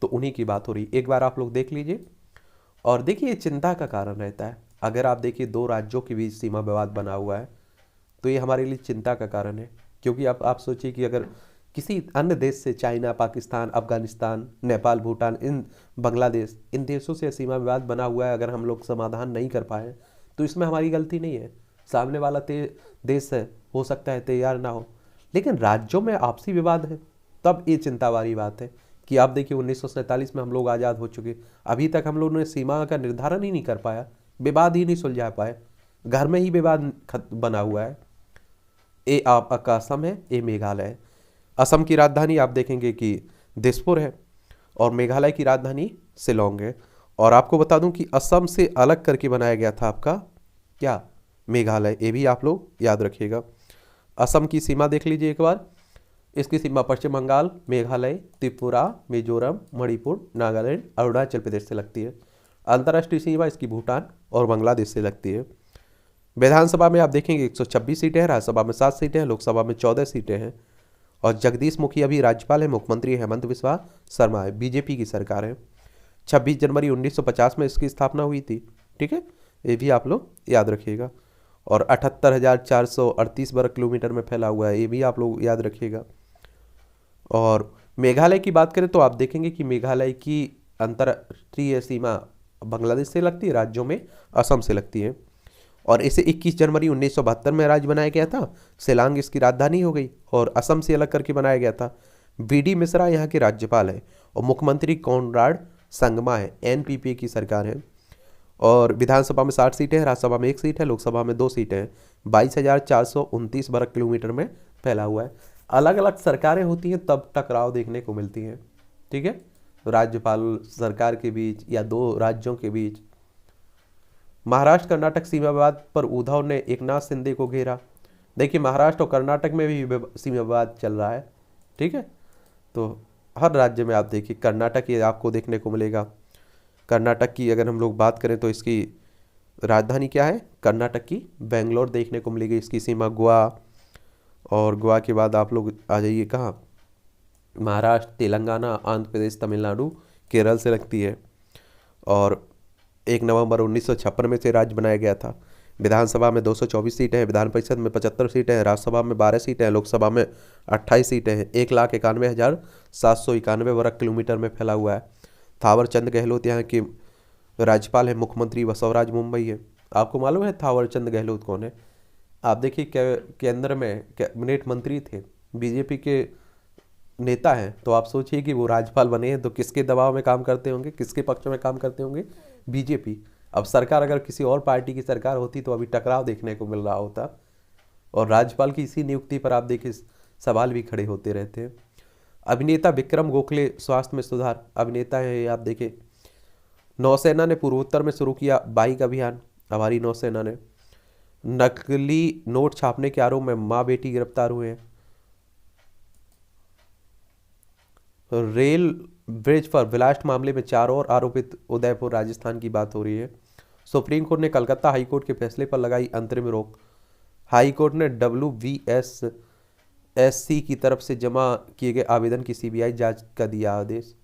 तो उन्हीं की बात हो रही। एक बार आप लोग देख लीजिए और देखिए, चिंता का कारण रहता है। अगर आप देखिए 2 राज्यों के बीच सीमा विवाद बना हुआ है तो ये हमारे लिए चिंता का कारण है। क्योंकि आप सोचिए कि अगर किसी अन्य देश से, चाइना, पाकिस्तान, अफगानिस्तान, नेपाल, भूटान, बांग्लादेश, इन देशों से सीमा विवाद बना हुआ है, अगर हम लोग समाधान नहीं कर पाए तो इसमें हमारी गलती नहीं है। सामने वाला देश है, हो सकता है तैयार ना हो, लेकिन राज्यों में आपसी विवाद है, तब ये चिंता वाली बात है। कि आप देखिए 1947 में हम लोग आज़ाद हो चुके, अभी तक हम लोगों ने सीमा का निर्धारण ही नहीं कर पाया, विवाद ही नहीं सुलझा पाए, घर में ही विवाद बना हुआ है। ये आपका असम है, ये मेघालय है। असम की राजधानी आप देखेंगे कि दिसपुर है और मेघालय की राजधानी शिलोंग है। और आपको बता दूं कि असम से अलग करके बनाया गया था आपका क्या, मेघालय। ये भी आप लोग याद रखिएगा। असम की सीमा देख लीजिए एक बार। इसकी सीमा पश्चिम बंगाल, मेघालय, त्रिपुरा, मिजोरम, मणिपुर, नागालैंड, अरुणाचल प्रदेश से लगती है। अंतर्राष्ट्रीय सीमा इसकी भूटान और बांग्लादेश से लगती है। विधानसभा में आप देखेंगे 126 सीटें हैं, राज्यसभा में 7 सीटें हैं, लोकसभा में 14 सीटें हैं। और जगदीश मुखी अभी राज्यपाल है, मुख्यमंत्री हेमंत बिस्वा शर्मा है, बीजेपी की सरकार है। 26 जनवरी 1950 में इसकी स्थापना हुई थी। ठीक है, ये भी आप लोग याद रखिएगा। और 78,438 वर्ग किलोमीटर में फैला हुआ है, ये भी आप लोग याद रखिएगा। और मेघालय की बात करें तो आप देखेंगे कि मेघालय की अंतर्राष्ट्रीय सीमा बांग्लादेश से लगती है, राज्यों में असम से लगती है। और इसे 21 जनवरी 1972 में राज्य बनाया गया था। शिलांग इसकी राजधानी हो गई और असम से अलग करके बनाया गया था। बीडी मिश्रा यहाँ के राज्यपाल है और मुख्यमंत्री कॉनराड संगमा है, एनपीपी की सरकार है। और विधानसभा में 60 सीटें हैं, राज्यसभा में 1 सीट है, लोकसभा में 2 सीटें हैं। 22,429 वर्ग किलोमीटर में फैला हुआ है। अलग अलग सरकारें होती हैं तब टकराव देखने को मिलती हैं। ठीक है, राज्यपाल सरकार के बीच या 2 राज्यों के बीच। महाराष्ट्र कर्नाटक सीमा विवाद पर उद्धव ने एकनाथ शिंदे को घेरा। देखिए, महाराष्ट्र और कर्नाटक में भी सीमा विवाद चल रहा है। ठीक है, तो हर राज्य में आप देखिए, कर्नाटक ये आपको देखने को मिलेगा। कर्नाटक की अगर हम लोग बात करें तो इसकी राजधानी क्या है, कर्नाटक की बेंगलोर देखने को मिलेगी। इसकी सीमा गोवा, और गोवा के बाद आप लोग आ जाइए कहाँ, महाराष्ट्र, तेलंगाना, आंध्र प्रदेश, तमिलनाडु, केरल से लगती है। और 1 नवंबर 1956 में से राज्य बनाया गया था। विधानसभा में 224 सीटें हैं, विधान परिषद में 75 सीटें हैं, राज्यसभा में 12 सीटें हैं, लोकसभा में 28 सीटें हैं। 1,91,791 वर्ग किलोमीटर में फैला हुआ है। थावर चंद गहलोत यहाँ के राज्यपाल है, मुख्यमंत्री बसवराज मुंबई है। आपको मालूम है थावर चंद गहलोत कौन है? आप देखिए केंद्र में कैबिनेट मंत्री थे, बीजेपी के नेता हैं, तो आप सोचिए कि वो राज्यपाल बने हैं तो किसके दबाव में काम करते होंगे, किसके पक्ष में काम करते होंगे? बीजेपी। अब सरकार अगर किसी और पार्टी की सरकार होती तो अभी टकराव देखने को मिल रहा होता, और राज्यपाल की इसी नियुक्ति पर आप देखिए सवाल भी खड़े होते रहते हैं। अभिनेता विक्रम गोखले स्वास्थ्य में सुधार, अभिनेता है आप देखिए। नौसेना ने पूर्वोत्तर में शुरू किया बाइक अभियान, हमारी नौसेना ने। नकली नोट छापने के आरोप में मां बेटी गिरफ्तार हुए हैं। रेल ब्रिज पर ब्लास्ट मामले में 4 और आरोपित, उदयपुर राजस्थान की बात हो रही है। सुप्रीम कोर्ट ने कलकत्ता हाईकोर्ट के फैसले पर लगाई अंतरिम रोक। हाईकोर्ट ने WVSSC की तरफ से जमा किए गए आवेदन की CBI जांच का दिया आदेश।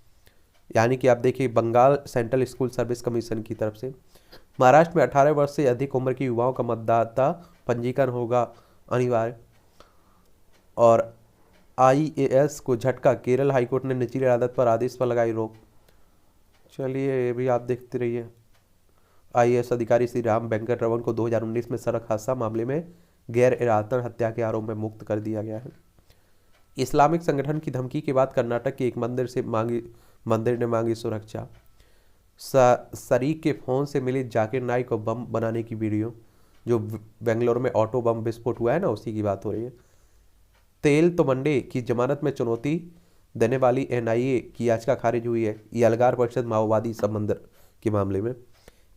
यानी कि आप देखिए Bengal central school service commission की तरफ से। महाराष्ट्र में 18 वर्ष से अधिक उम्र की युवाओं का मतदाता पंजीकरण होगा अनिवार्य। और IAS को झटका, केरल हाईकोर्ट ने निचली अदालत पर आदेश पर लगाई रोक। चलिए ये भी आप देखते रहिए। IAS अधिकारी श्री राम वेंकट रमन को 2019 में सड़क हादसा मामले में गैर इरादतन हत्या के आरोप में मुक्त कर दिया गया है। इस्लामिक संगठन की धमकी के बाद कर्नाटक के एक मंदिर ने मांगी सुरक्षा। शरीक के फोन से मिली जाकिर नाइक को बम बनाने की वीडियो, जो बेंगलोर में ऑटो बम विस्फोट हुआ है ना, उसी की बात हो रही है। तेल तोमंडे की जमानत में चुनौती देने वाली NIA की याचिका खारिज हुई है। ये अलगार परिषद माओवादी संबंध के मामले में।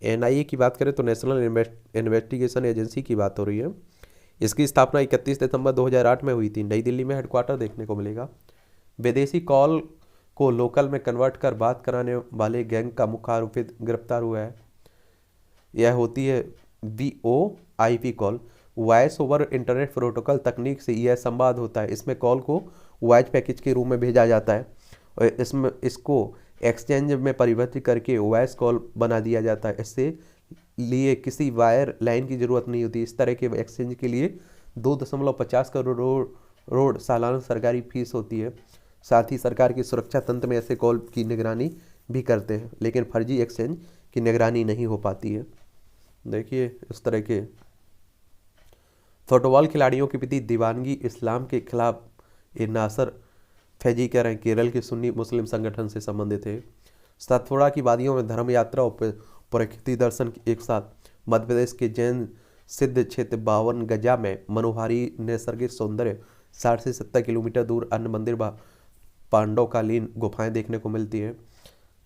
NIA की बात करें तो नेशनल इन्वेस्टिगेशन एजेंसी की बात हो रही है। इसकी स्थापना 31 दिसंबर 2008 में हुई थी। नई दिल्ली में हेडक्वार्टर देखने को मिलेगा। विदेशी कॉल को लोकल में कन्वर्ट कर बात कराने वाले गैंग का मुख्य आरोपित गिरफ्तार हुआ है। यह होती है VoIP call, voice over internet protocol तकनीक से यह संवाद होता है। इसमें कॉल को वॉइस पैकेज के रूप में भेजा जाता है और इसको एक्सचेंज में परिवर्तित करके वॉइस कॉल बना दिया जाता है। इससे लिए किसी वायर लाइन की जरूरत नहीं होती। इस तरह के एक्सचेंज के लिए 2.50 करोड़ सालाना सरकारी फीस होती है। साथ ही सरकार की सुरक्षा तंत्र में ऐसे कॉल की निगरानी भी करते हैं, लेकिन फर्जी एक्सचेंज की निगरानी नहीं हो पाती है। देखिए इस तरह के फुटबॉल खिलाड़ियों के प्रति दीवानगी इस्लाम के खिलाफ ये नासर फैजी कह रहे हैं, केरल के सुन्नी मुस्लिम संगठन से संबंधित है। सतपुड़ा की वादियों में धर्म यात्रा और प्रकृति दर्शन एक साथ। मध्य प्रदेश के जैन सिद्ध क्षेत्र 52 गजा में मनोहारी नैसर्गिक सौंदर्य। 60 से 70 किलोमीटर दूर अन्य मंदिर पांडवकालीन गुफाएं देखने को मिलती है।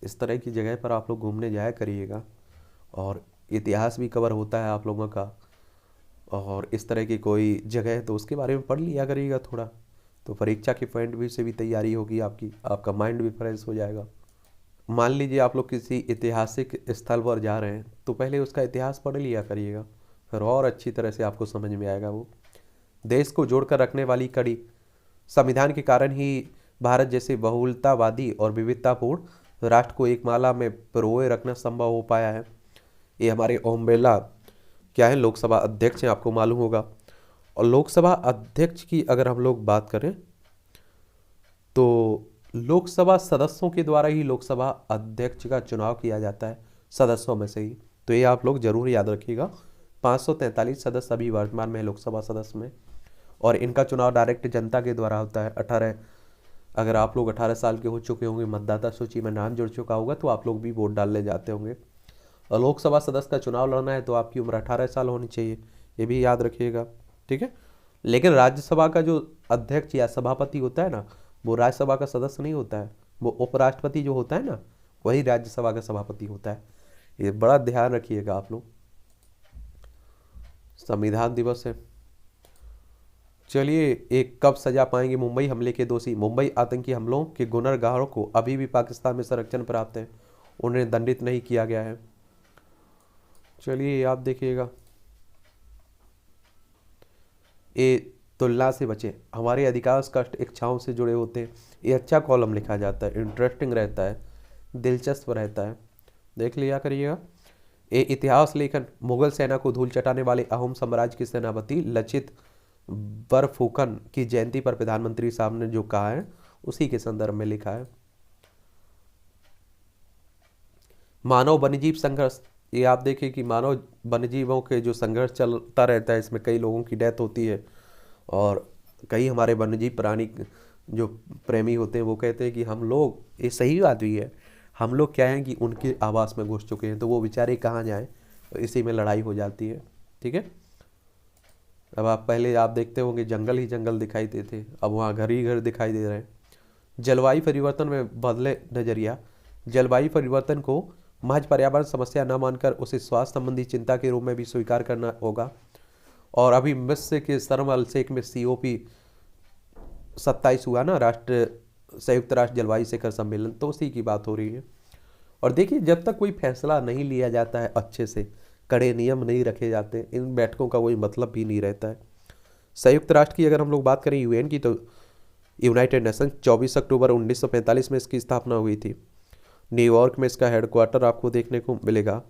इस तरह की जगह पर आप लोग घूमने जाया करिएगा, और इतिहास भी कवर होता है आप लोगों का। और इस तरह की कोई जगह है तो उसके बारे में पढ़ लिया करिएगा थोड़ा, तो परीक्षा के पॉइंट व्यू से भी तैयारी होगी आपकी, आपका माइंड भी फ्रेश हो जाएगा। मान लीजिए आप लोग किसी ऐतिहासिक स्थल पर जा रहे हैं तो पहले उसका इतिहास पढ़ लिया करिएगा, फिर और अच्छी तरह से आपको समझ में आएगा वो। देश को जोड़कर रखने वाली कड़ी। संविधान के कारण ही भारत जैसे बहुलतावादी और विविधतापूर्ण राष्ट्र को एक माला में पिरोए रखना संभव हो पाया है। ये हमारे ओम बिरला क्या है, लोकसभा अध्यक्ष हैं, आपको मालूम होगा। और लोकसभा अध्यक्ष की अगर हम लोग बात करें तो लोकसभा सदस्यों के द्वारा ही लोकसभा अध्यक्ष का चुनाव किया जाता है, सदस्यों में से ही। तो ये आप लोग जरूर याद रखिएगा। 543 सदस्य अभी वर्तमान में लोकसभा सदस्य में, और इनका चुनाव डायरेक्ट जनता के द्वारा होता है। अगर आप लोग 18 साल के हो चुके होंगे, मतदाता सूची में नाम जुड़ चुका होगा, तो आप लोग भी वोट डालने जाते होंगे। और लोकसभा सदस्य का चुनाव लड़ना है तो आपकी उम्र 18 साल होनी चाहिए, ये भी याद रखिएगा, ठीक है। लेकिन राज्यसभा का जो अध्यक्ष या सभापति होता है ना, वो राज्यसभा का सदस्य नहीं होता है, वो उपराष्ट्रपति जो होता है ना, वही राज्यसभा का सभापति होता है। ये बड़ा ध्यान रखिएगा आप लोग। संविधान दिवस है। चलिए, एक कब सजा पाएंगे मुंबई हमले के दोषी। मुंबई आतंकी हमलों के गुनहगारों को अभी भी पाकिस्तान में संरक्षण प्राप्त है, उन्हें दंडित नहीं किया गया है। चलिए आप देखिएगा। ये तुलना से बचें, हमारे अधिकांश कष्ट इच्छाओं से जुड़े होते हैं। ये अच्छा कॉलम लिखा जाता है, इंटरेस्टिंग रहता है, दिलचस्प रहता है, देख लिया करिएगा। इतिहास लेखन, मुगल सेना को धूल चटाने वाले अहोम साम्राज्य के सेनापति लचित बरफुकन की जयंती पर प्रधानमंत्री साहब ने जो कहा है उसी के संदर्भ में लिखा है। मानव वन्यजीव संघर्ष, ये आप देखिए कि मानव वन्यजीवों के जो संघर्ष चलता रहता है, इसमें कई लोगों की डेथ होती है और कई हमारे वन्यजीव प्राणी जो प्रेमी होते हैं वो कहते हैं कि हम लोग, ये सही बात भी है, हम लोग क्या हैं कि उनके आवास में घुस चुके हैं, तो वो बेचारे कहाँ जाएं, तो इसी में लड़ाई हो जाती है। ठीक है, अब आप पहले आप देखते होंगे जंगल ही जंगल दिखाई देते थे, अब वहाँ घर ही घर दिखाई दे रहे हैं। जलवायु परिवर्तन में बदले नजरिया, जलवायु परिवर्तन को महज पर्यावरण समस्या न मानकर उसे स्वास्थ्य संबंधी चिंता के रूप में भी स्वीकार करना होगा। और अभी मिस्र के शर्म अल शेख में COP27 हुआ ना, संयुक्त राष्ट्र जलवायु शिखर सम्मेलन, तो उसी की बात हो रही है। और देखिए जब तक कोई फैसला नहीं लिया जाता है अच्छे से, कड़े नियम नहीं रखे जाते, इन बैठकों का कोई मतलब भी नहीं रहता है। संयुक्त राष्ट्र की अगर हम लोग बात करें UN की, तो यूनाइटेड नेशन 24 अक्टूबर 1945 में इसकी स्थापना हुई थी। न्यूयॉर्क में इसका हेडक्वार्टर आपको देखने को मिलेगा।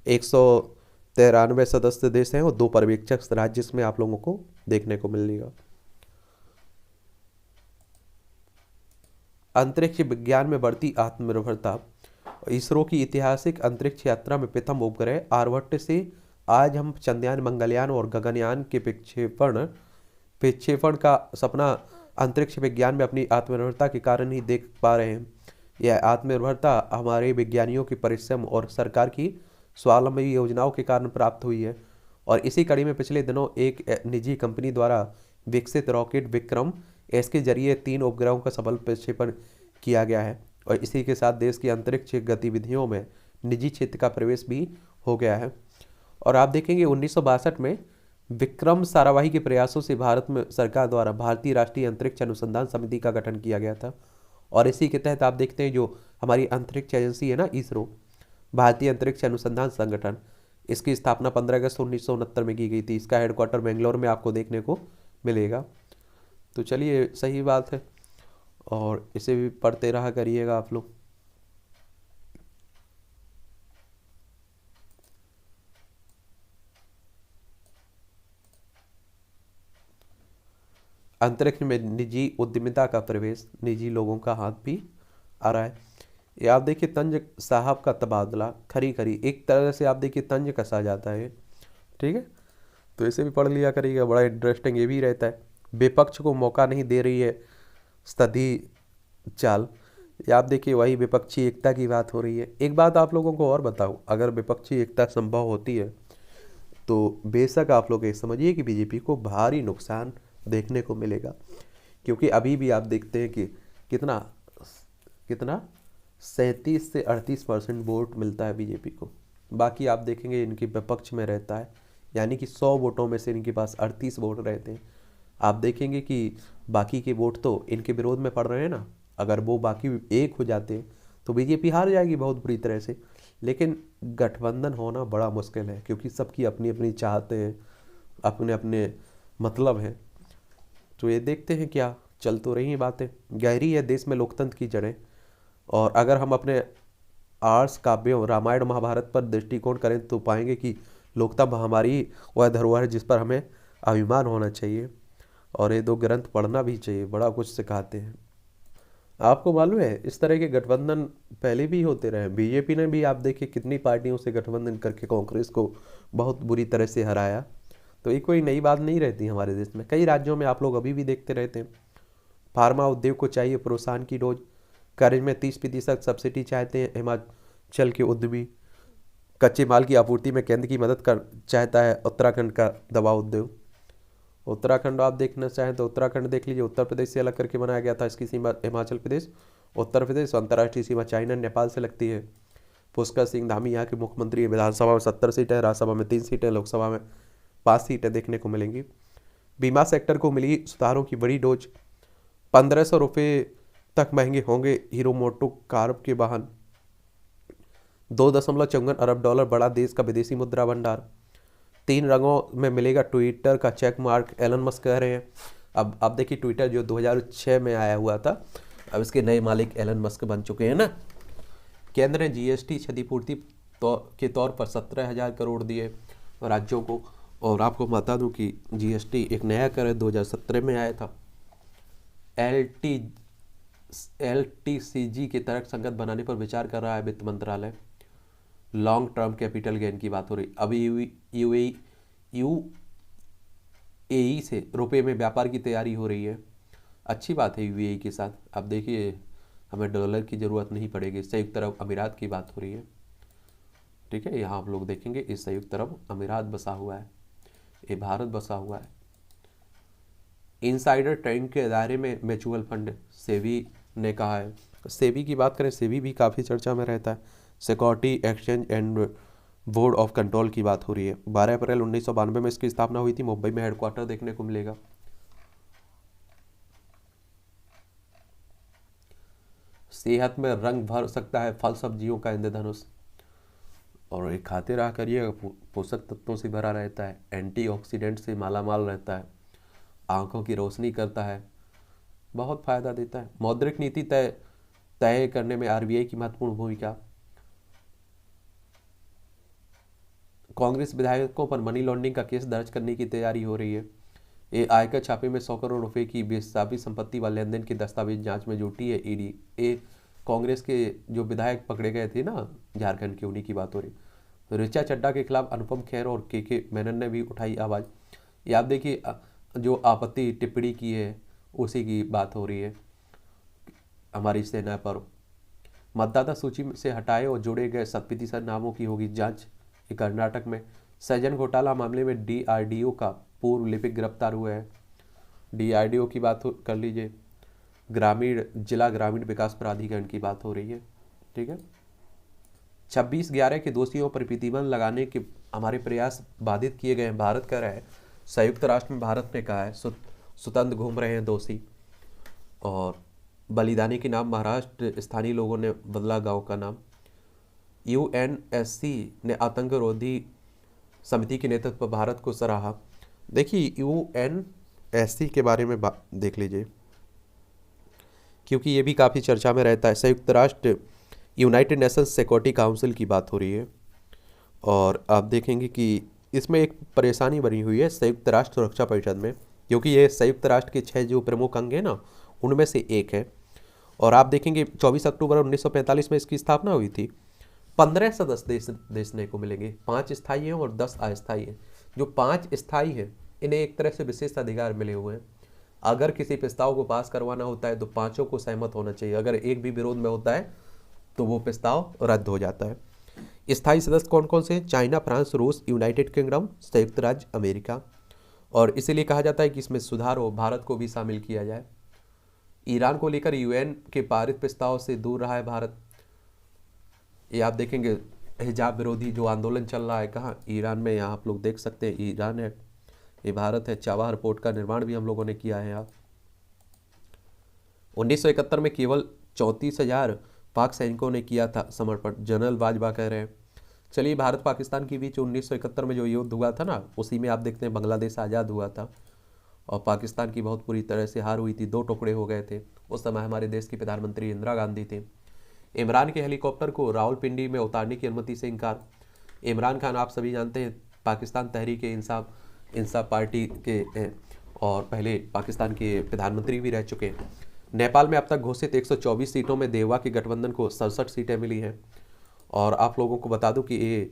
193 सदस्य देश हैं और 2 पर्यवेक्षक राज्य इसमें आप लोगों को देखने को मिलेगा। अंतरिक्ष विज्ञान में बढ़ती आत्मनिर्भरता, इसरो की ऐतिहासिक अंतरिक्ष यात्रा में प्रथम उपग्रह आर्यभट्ट से आज हम चंद्रयान, मंगलयान और गगनयान के प्रक्षेपण का सपना अंतरिक्ष विज्ञान में अपनी आत्मनिर्भरता के कारण ही देख पा रहे हैं। यह आत्मनिर्भरता हमारे विज्ञानियों के परिश्रम और सरकार की स्वावलंबी योजनाओं के कारण प्राप्त हुई है। और इसी कड़ी में पिछले दिनों एक निजी कंपनी द्वारा विकसित रॉकेट विक्रम एस के जरिए 3 उपग्रहों का सफल प्रक्षेपण किया गया है। और इसी के साथ देश की अंतरिक्ष गतिविधियों में निजी क्षेत्र का प्रवेश भी हो गया है। और आप देखेंगे 1962 में विक्रम साराभाई के प्रयासों से भारत में सरकार द्वारा भारतीय राष्ट्रीय अंतरिक्ष अनुसंधान समिति का गठन किया गया था। और इसी के तहत आप देखते हैं जो हमारी अंतरिक्ष एजेंसी है ना, इसरो, भारतीय अंतरिक्ष अनुसंधान संगठन, इसकी स्थापना 15 अगस्त 1969 में की गई थी। इसका हेडक्वार्टर बेंगलोर में आपको देखने को मिलेगा। तो चलिए, सही बात है और इसे भी पढ़ते रहा करिएगा आप लोग। अंतरिक्ष में निजी उद्यमिता का प्रवेश, निजी लोगों का हाथ भी आ रहा है। ये आप देखिए तंज साहब का तबादला, खरी खरी एक तरह से आप देखिए तंज कसा जाता है। ठीक है, तो इसे भी पढ़ लिया करिएगा, बड़ा इंटरेस्टिंग ये भी रहता है। विपक्ष को मौका नहीं दे रही है सदी चाल, ये आप देखिए वही विपक्षी एकता की बात हो रही है। एक बात आप लोगों को और बताऊं, अगर विपक्षी एकता संभव होती है तो बेशक आप लोग ये समझिए कि बीजेपी को भारी नुकसान देखने को मिलेगा। क्योंकि अभी भी आप देखते हैं कि कितना 37 से 38% वोट मिलता है बीजेपी को। बाकी आप देखेंगे इनके विपक्ष में रहता है, यानी कि 100 वोटों में से इनके पास 38 वोट रहते हैं। आप देखेंगे कि बाकी के वोट तो इनके विरोध में पड़ रहे हैं ना, अगर वो बाकी एक हो जाते तो बीजेपी हार जाएगी बहुत बुरी तरह से। लेकिन गठबंधन होना बड़ा मुश्किल है, क्योंकि सबकी अपनी अपनी चाहते हैं, अपने अपने मतलब हैं। तो ये देखते हैं क्या चल तो रही हैं बातें। गहरी है देश में लोकतंत्र की जड़ें। और अगर हम अपने आर्ट्स काव्यों रामायण महाभारत पर दृष्टिकोण करें तो पाएंगे कि लोकतंत्र हमारी वह धरोहर है जिस पर हमें अभिमान होना चाहिए। और ये 2 ग्रंथ पढ़ना भी चाहिए, बड़ा कुछ सिखाते हैं। आपको मालूम है इस तरह के गठबंधन पहले भी होते रहे। बीजेपी ने भी आप देखिए कितनी पार्टियों से गठबंधन करके कांग्रेस को बहुत बुरी तरह से हराया। तो ये कोई नई बात नहीं रहती हमारे देश में। कई राज्यों में आप लोग अभी भी देखते रहते हैं। फार्मा उद्योग को चाहिए प्रोत्साहन की डोज, कर्ज में 30% सब्सिडी चाहते हैं हिमाचल के उद्यमी। कच्चे माल की आपूर्ति में केंद्र की मदद कर चाहता है उत्तराखंड का दवा उद्योग। उत्तराखंड आप देखना चाहें तो उत्तराखंड देख लीजिए, उत्तर प्रदेश से अलग करके बनाया गया था। इसकी सीमा हिमाचल प्रदेश, उत्तर प्रदेश, अंतर्राष्ट्रीय सीमा चाइना नेपाल से लगती है। पुष्कर सिंह धामी यहाँ के मुख्यमंत्री है। विधानसभा में 70 सीटें, राज्यसभा में 3 सीटें, लोकसभा में 5 सीटें देखने को मिलेंगी। बीमा सेक्टर को मिली सुधारों की बड़ी डोज। 1500 रुपये तक महंगे होंगे हीरो मोटो कार के वाहन। 2.54 अरब डॉलर बढ़ा देश का विदेशी मुद्रा भंडार। 3 रंगों में मिलेगा ट्विटर का चेक मार्क, एलन मस्क कह रहे हैं। अब देखिए ट्विटर जो 2006 में आया हुआ था, अब इसके नए मालिक एलन मस्क बन चुके हैं ना। केंद्र ने GST क्षतिपूर्ति के तौर पर 17,000 करोड़ दिए राज्यों को। और आपको बता दूं कि जीएसटी एक नया कर 2017 में आया था। एलटीसीजी के तर्क संगत बनाने पर विचार कर रहा है वित्त मंत्रालय। लॉन्ग टर्म कैपिटल गेन की बात हो रही। अभी यूएई से रुपए में व्यापार की तैयारी हो रही है। अच्छी बात है यूएई के साथ। अब देखिए हमें डॉलर की ज़रूरत नहीं पड़ेगी। संयुक्त अरब अमीरात की बात हो रही है, ठीक है। यहाँ आप लोग देखेंगे इस संयुक्त अरब अमीरात बसा हुआ है, ये भारत बसा हुआ है। इनसाइडर ट्रेडिंग के दायरे में म्यूचुअल फंड, सेबी ने कहा है। सेबी की बात करें, सेबी भी काफ़ी चर्चा में रहता है। Security exchange and board of control की बात हो रही है। 12 अप्रैल 1992 में इसकी स्थापना हुई थी। मुंबई में हेडक्वार्टर देखने को मिलेगा। सेहत में रंग भर सकता है फल सब्जियों का इंद्रधनुष। और ये खाते रहा करिए, पोषक तत्वों से भरा रहता है, एंटीऑक्सीडेंट से मालामाल रहता है, आंखों की रोशनी करता है, बहुत फायदा देता है। मौद्रिक नीति तय करने में आरबीआई की महत्वपूर्ण भूमिका। कांग्रेस विधायकों पर मनी लॉन्ड्रिंग का केस दर्ज करने की तैयारी हो रही है। ये आयकर छापे में 100 करोड़ रुपए की बेहिसाबी संपत्ति व लेन देन की दस्तावेज जांच में जुटी है ईडी। ये कांग्रेस के जो विधायक पकड़े गए थे ना झारखंड के, उन्हीं की बात हो रही। ऋचा चड्ढा के खिलाफ अनुपम खेर और के मेनन ने भी उठाई आवाज़। ये आप देखिए जो आपत्ति टिप्पणी की है उसी की बात हो रही है। हमारी सेना पर मतदाता सूची से हटाए और जोड़े गए 7% नामों की होगी जांच। कर्नाटक में सृजन घोटाला मामले में डीआरडीओ का पूर्व लिपिक गिरफ्तार हुए हैं। डीआरडीओ की बात कर लीजिए। जिला ग्रामीण विकास प्राधिकरण की बात हो रही है, ठीक है। 26/11 के दोषियों पर प्रतिबंध लगाने के हमारे प्रयास बाधित किए गए हैं, भारत कह रहा है। संयुक्त राष्ट्र में भारत ने कहा है स्वतंत्र घूम रहे हैं दोषी। और बलिदानी के नाम महाराष्ट्र स्थानीय लोगों ने बदला गांव का नाम। यूएनएससी ने आतंकरोधी समिति के नेतृत्व पर भारत को सराहा। देखिए यूएनएससी के बारे में देख लीजिए, क्योंकि ये भी काफ़ी चर्चा में रहता है। संयुक्त राष्ट्र यूनाइटेड नेशंस सिक्योरिटी काउंसिल की बात हो रही है। और आप देखेंगे कि इसमें एक परेशानी बनी हुई है संयुक्त राष्ट्र सुरक्षा परिषद में, क्योंकि ये संयुक्त राष्ट्र के 6 जो प्रमुख अंग हैं ना, उनमें से एक है। और आप देखेंगे 24 अक्टूबर 1945 में इसकी स्थापना हुई थी। 15 सदस्य देखने को मिलेंगे, 5 स्थायी हैं और 10 अस्थायी हैं। जो 5 स्थायी हैं इन्हें एक तरह से विशेष अधिकार मिले हुए हैं। अगर किसी प्रस्ताव को पास करवाना होता है तो 5 को सहमत होना चाहिए। अगर एक भी विरोध में होता है तो वो प्रस्ताव रद्द हो जाता है। स्थायी सदस्य कौन कौन से हैं? चाइना, फ्रांस, रूस, यूनाइटेड किंगडम, संयुक्त राज्य अमेरिका। और इसीलिए कहा जाता है कि इसमें सुधार हो, भारत को भी शामिल किया जाए। ईरान को लेकर यूएन के पारित प्रस्ताव से दूर रहा है भारत। ये आप देखेंगे हिजाब विरोधी जो आंदोलन चल रहा है कहाँ, ईरान में। यहाँ आप लोग देख सकते हैं ईरान है, ये भारत है। चाबहार पोर्ट का निर्माण भी हम लोगों ने किया है यहाँ। 1971 में केवल 34,000 पाक सैनिकों ने किया था समर्पण, जनरल बाजवा कह रहे हैं। चलिए, भारत पाकिस्तान के बीच 1971 में जो युद्ध हुआ था ना, उसी में आप देखते हैं बांग्लादेश आज़ाद हुआ था और पाकिस्तान की बहुत बुरी तरह से हार हुई थी, 2 टुकड़े हो गए थे। उस समय हमारे देश की प्रधानमंत्री इंदिरा गांधी थे। इमरान के हेलीकॉप्टर को रावलपिंडी में उतारने की अनुमति से इनकार। इमरान खान आप सभी जानते हैं पाकिस्तान तहरीक इंसाफ पार्टी के हैं और पहले पाकिस्तान के प्रधानमंत्री भी रह चुके हैं। नेपाल में अब तक घोषित 124 सीटों में देवा के गठबंधन को 67 सीटें मिली हैं। और आप लोगों को बता दूं कि ये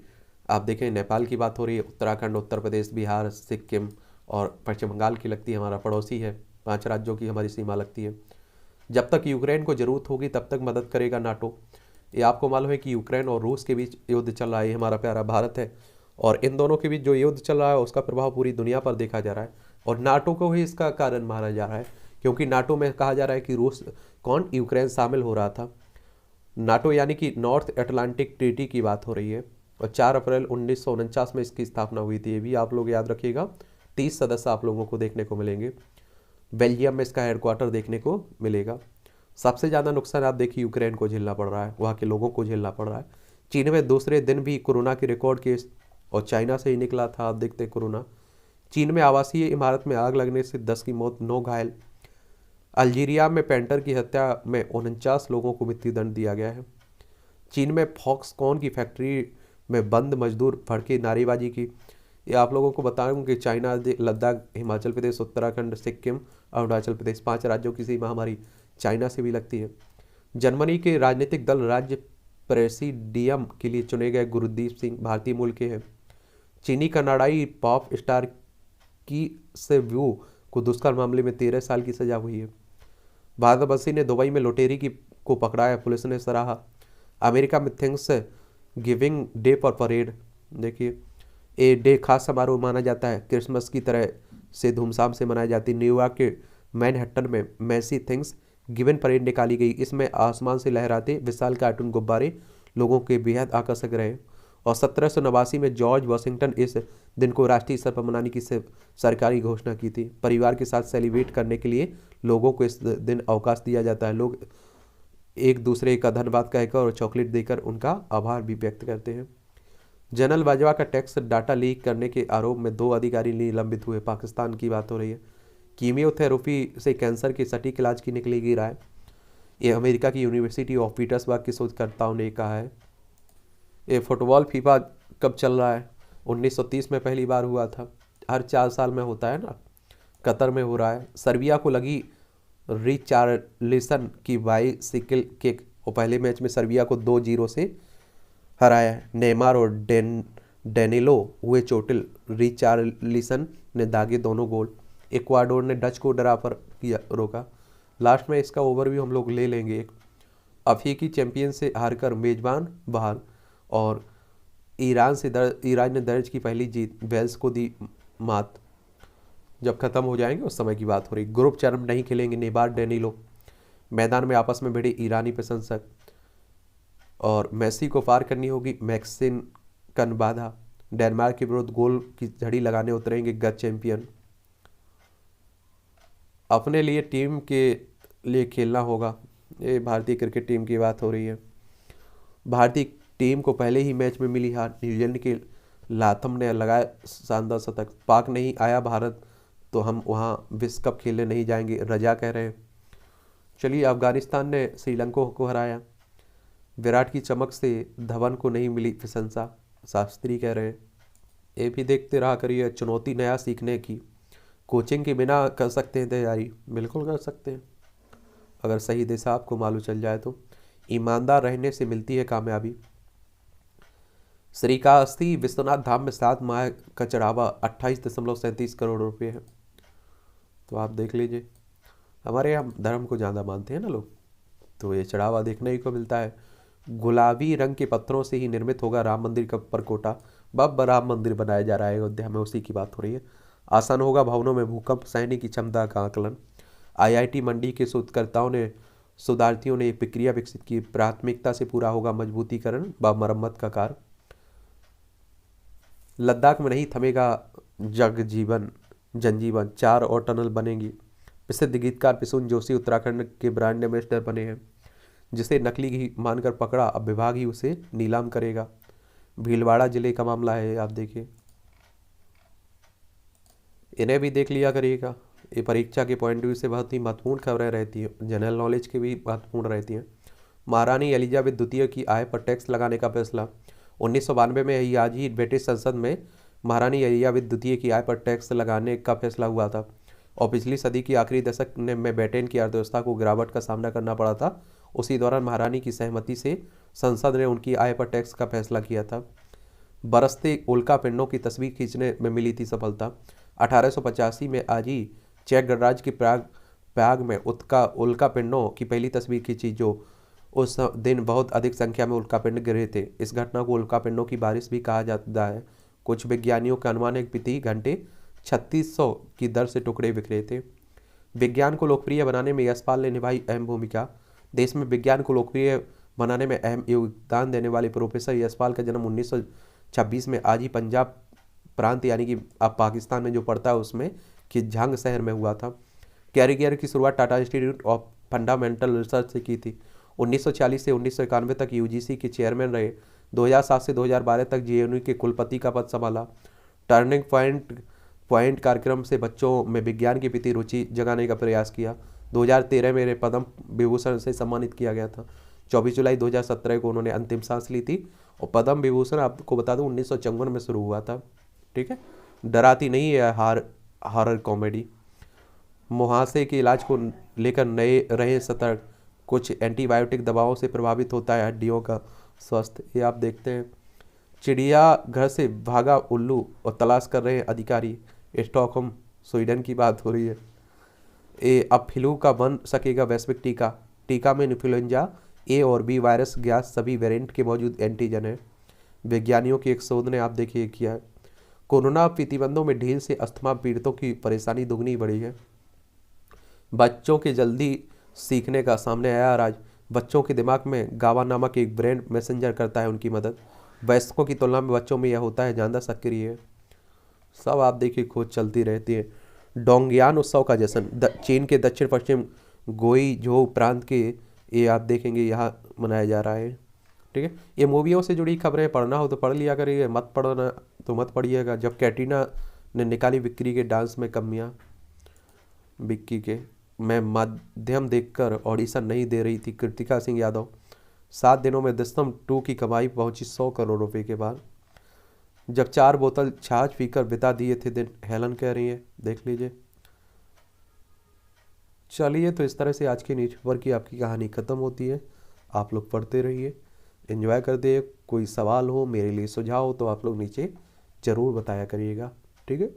आप देखें नेपाल की बात हो रही है, उत्तराखंड, उत्तर प्रदेश, बिहार, सिक्किम और पश्चिम बंगाल की लगती है, हमारा पड़ोसी है। 5 राज्यों की हमारी सीमा लगती है। जब तक यूक्रेन को ज़रूरत होगी तब तक मदद करेगा नाटो। ये आपको मालूम है कि यूक्रेन और रूस के बीच युद्ध चल रहा है, ये हमारा प्यारा भारत है। और इन दोनों के बीच जो युद्ध चल रहा है उसका प्रभाव पूरी दुनिया पर देखा जा रहा है और नाटो को ही इसका कारण माना जा रहा है, क्योंकि नाटो में कहा जा रहा है कि रूस यूक्रेन शामिल हो रहा था। नाटो यानी कि नॉर्थ अटलांटिक ट्रीटी की बात हो रही है और 4 अप्रैल 1949 में इसकी स्थापना हुई थी। ये भी आप लोग याद रखिएगा। 30 सदस्य आप लोगों को देखने को मिलेंगे। बेल्जियम में इसका हेडक्वार्टर देखने को मिलेगा। सबसे ज़्यादा नुकसान आप देखिए यूक्रेन को झेलना पड़ रहा है, वहाँ के लोगों को झेलना पड़ रहा है। चीन में दूसरे दिन भी कोरोना के रिकॉर्ड केस और चाइना से ही निकला था, आप देखते हैं कोरोना। चीन में आवासीय इमारत में आग लगने से 10 की मौत, 9 घायल। अल्जीरिया में पेंटर की हत्या में 49 लोगों को मृत्युदंड दिया गया है। चीन में फॉक्सकॉन की फैक्ट्री में बंद मजदूर भड़के नारेबाजी की। ये आप लोगों को बताऊं कि चाइना, लद्दाख, हिमाचल प्रदेश, उत्तराखंड, सिक्किम, अरुणाचल प्रदेश, 5 राज्यों की सी महामारी चाइना से भी लगती है। जर्मनी के राजनीतिक दल राज्य प्रेसिडियम के लिए चुने गए गुरदीप सिंह भारतीय मूल के हैं। चीनी कनाडाई पॉप स्टार की से व्यू को दुष्कर्म मामले में 13 साल की सजा हुई है। भारतवर्षी ने दुबई में लुटेरी को पकड़ाया, पुलिस ने सराहा। अमेरिका में थैंक्स गिविंग डे पर परेड, देखिए ए डे खास समारोह माना जाता है, क्रिसमस की तरह से धूमधाम से मनाई जाती है। न्यूयॉर्क के मैनहट्टन में मैसी थैंक्स गिवन परेड निकाली गई। इसमें आसमान से लहराते विशाल कार्टून गुब्बारे लोगों के बेहद आकर्षक रहे। और 1789 में जॉर्ज वॉशिंगटन इस दिन को राष्ट्रीय स्तर पर मनाने की सरकारी घोषणा की थी। परिवार के साथ सेलिब्रेट करने के लिए लोगों को इस दिन अवकाश दिया जाता है। लोग एक दूसरे का धन्यवाद कहकर और चॉकलेट देकर उनका आभार भी व्यक्त करते हैं। जनरल बाजवा का टैक्स डाटा लीक करने के आरोप में 2 अधिकारी निलंबित हुए। पाकिस्तान की बात हो रही है। कीमियोथेरेपी से कैंसर के सटीक इलाज की निकलेगी राय, ये अमेरिका की यूनिवर्सिटी ऑफ पीटर्सबर्ग के शोधकर्ताओं ने कहा है। ये फुटबॉल फीफा कब चल रहा है? 1930 में पहली बार हुआ था, हर 4 साल में होता है ना। कतर में हो रहा है। सर्बिया को लगी रिचार्लिसन की बाइसिकल किक और पहले मैच में सर्बिया को 2-0 से हराया। नेमार और डेनिलो हुए चोटिल, रिचार्लिसन ने दागे दोनों गोल। इक्वाडोर ने डच को ड्रा पर किया रोका। लास्ट में इसका ओवरव्यू हम लोग ले लेंगे। अफ्रीकी चैंपियन से हारकर मेजबान बाहर, और ईरान ने दर्ज की पहली जीत, वेल्स को दी मात। जब खत्म हो जाएंगे उस समय की बात हो रही। ग्रुप चरण नहीं खेलेंगे नेमार, डेनिलो। मैदान में आपस में भिड़े ईरानी प्रशंसक। और मेसी को पार करनी होगी मैक्सिकन बाधा। डेनमार्क के विरुद्ध गोल की झड़ी लगाने उतरेंगे गत चैंपियन। अपने लिए टीम के लिए खेलना होगा। ये भारतीय क्रिकेट टीम की बात हो रही है। भारतीय टीम को पहले ही मैच में मिली हार। न्यूजीलैंड के लाथम ने लगाया शानदार शतक। पाक नहीं आया भारत तो हम वहाँ विश्व कप खेलने नहीं जाएंगे, रजा कह रहे हैं। चलिए, अफगानिस्तान ने श्रीलंका को हराया। विराट की चमक से धवन को नहीं मिली प्रशंसा, शास्त्री कह रहे हैं। ये भी देखते रहा करिए। चुनौती नया सीखने की, कोचिंग के बिना कर सकते हैं तैयारी, बिल्कुल कर सकते हैं अगर सही दिशा आपको मालूम चल जाए तो। ईमानदार रहने से मिलती है कामयाबी। श्रीकाशी विश्वनाथ धाम में 7 माह का चढ़ावा 28.37 करोड़ रुपए है। तो आप देख लीजिए, हमारे यहाँ धर्म को ज़्यादा मानते हैं ना लोग, तो ये चढ़ावा देखने ही को मिलता है। गुलाबी रंग के पत्थरों से ही निर्मित होगा राम मंदिर का परकोटा। बब राम मंदिर बनाया जा रहा है अयोध्या में, उसी की बात हो रही है। आसान होगा भवनों में भूकंप सहने की क्षमता का आकलन। आईआईटी मंडी के शोधार्थियों ने प्रक्रिया विकसित की। प्राथमिकता से पूरा होगा मजबूतीकरण व मरम्मत का कार्य। लद्दाख में नहीं थमेगा जनजीवन, 4 और टनल बनेंगी। प्रसिद्ध गीतकार पिसुन जोशी उत्तराखंड के ब्रांड एम्बेसडर बने हैं। जिसे नकली घी मानकर पकड़ा, अब विभाग ही उसे नीलाम करेगा। भीलवाड़ा जिले का मामला है, आप देखिए। इन्हें भी देख लिया करिएगा। ये परीक्षा के पॉइंट व्यू से बहुत ही महत्वपूर्ण खबरें रहती हैं, जनरल नॉलेज की भी महत्वपूर्ण रहती हैं। महारानी एलिजाबेथ द्वितीय की आय पर टैक्स लगाने का फैसला। 1992 में आज ही ब्रिटिश संसद में महारानी एलिजाबेथ द्वितीय की आय पर टैक्स लगाने का फैसला हुआ था। और पिछली सदी की आखिरी दशक में ब्रिटेन की अर्थव्यवस्था को गिरावट का सामना करना पड़ा था। उसी दौरान महारानी की सहमति से संसद ने उनकी आय पर टैक्स का फैसला किया था। बरसते उल्का पिंडों की तस्वीर खींचने में मिली थी सफलता। 1885 में आज ही चेक गणराज्य के प्राग में उल्का पिंडों की पहली तस्वीर खींची, जो उस दिन बहुत अधिक संख्या में उल्का पिंड गिरे थे। इस घटना को उल्का पिंडों की बारिश भी कहा जाता है। कुछ वैज्ञानिकों का अनुमान है कि प्रति घंटे 3600 की दर से टुकड़े बिखरे थे। विज्ञान को लोकप्रिय बनाने में यशपाल ने निभाई अहम भूमिका। देश में विज्ञान को लोकप्रिय बनाने में अहम योगदान देने वाले प्रोफेसर यशपाल का जन्म 1926 में आज ही पंजाब प्रांत यानी कि अब पाकिस्तान में जो पड़ता है उसमें कि झांग शहर में हुआ था। कैरियर की शुरुआत Tata institute of fundamental research से की थी। 1940 से 1991 तक यूजीसी के चेयरमैन रहे। 2007 से 2012 तक जेएनयू के कुलपति का पद संभाला। टर्निंग पॉइंट कार्यक्रम से बच्चों में विज्ञान के प्रति रुचि जगाने का प्रयास किया। 2013 में पद्म विभूषण से सम्मानित किया गया था। 24 जुलाई 2017 को उन्होंने अंतिम सांस ली थी। और पद्म विभूषण आपको बता दूं 1954 में शुरू हुआ था। ठीक है, डराती नहीं है हॉरर कॉमेडी। मुहासे के इलाज को लेकर नए रहे सतर्क, कुछ एंटीबायोटिक दवाओं से प्रभावित होता है हड्डियों का स्वास्थ्य, ये आप देखते हैं। चिड़िया घर से भागा उल्लू और तलाश कर रहे हैं अधिकारी, स्टॉकहोम स्वीडन की बात हो रही है। अब फ्लू का बन सकेगा वैश्विक टीका, टीका में इन्फ्लुएंजा ए और बी वायरस ज्ञात सभी वेरिएंट के मौजूद एंटीजन है। वैज्ञानिकों की एक शोध ने आप देखिए किया है। कोरोना प्रतिबंधों में ढील से अस्थमा पीड़ितों की परेशानी दुगनी बढ़ी है। बच्चों के जल्दी सीखने का सामने आया राज, बच्चों के दिमाग में गावा नामक एक ब्रेन मैसेंजर करता है उनकी मदद। वयस्कों की तुलना में बच्चों में यह होता है ज़्यादा सक्रिय है। सब आप देखिए खोज चलती रहती है। डोंगयान उत्सव का जश्न चीन के दक्षिण पश्चिम गोइझोउ प्रांत के, ये आप देखेंगे यहाँ मनाया जा रहा है। ठीक है, ये मूवियों से जुड़ी खबरें पढ़ना हो तो पढ़ लिया करिए, मत पढ़ना तो मत पढ़िएगा। जब कैटरीना ने निकाली विक्री के डांस में कमियाँ, विक्की के मैं माध्यम देखकर ऑडिशन नहीं दे रही थी कृतिका सिंह यादव। 7 दिनों में दस्तम 2 की कमाई पहुंची 100 करोड़ रुपए के बाद। जब 4 बोतल छाछ पीकर बिता दिए थे दिन, हेलन कह रही है, देख लीजिए। चलिए, तो इस तरह से आज की न्यूज़पेपर की आपकी कहानी ख़त्म होती है। आप लोग पढ़ते रहिए, एंजॉय करते रहिए। कोई सवाल हो, मेरे लिए सुझाव हो तो आप लोग नीचे ज़रूर बताया करिएगा। ठीक है।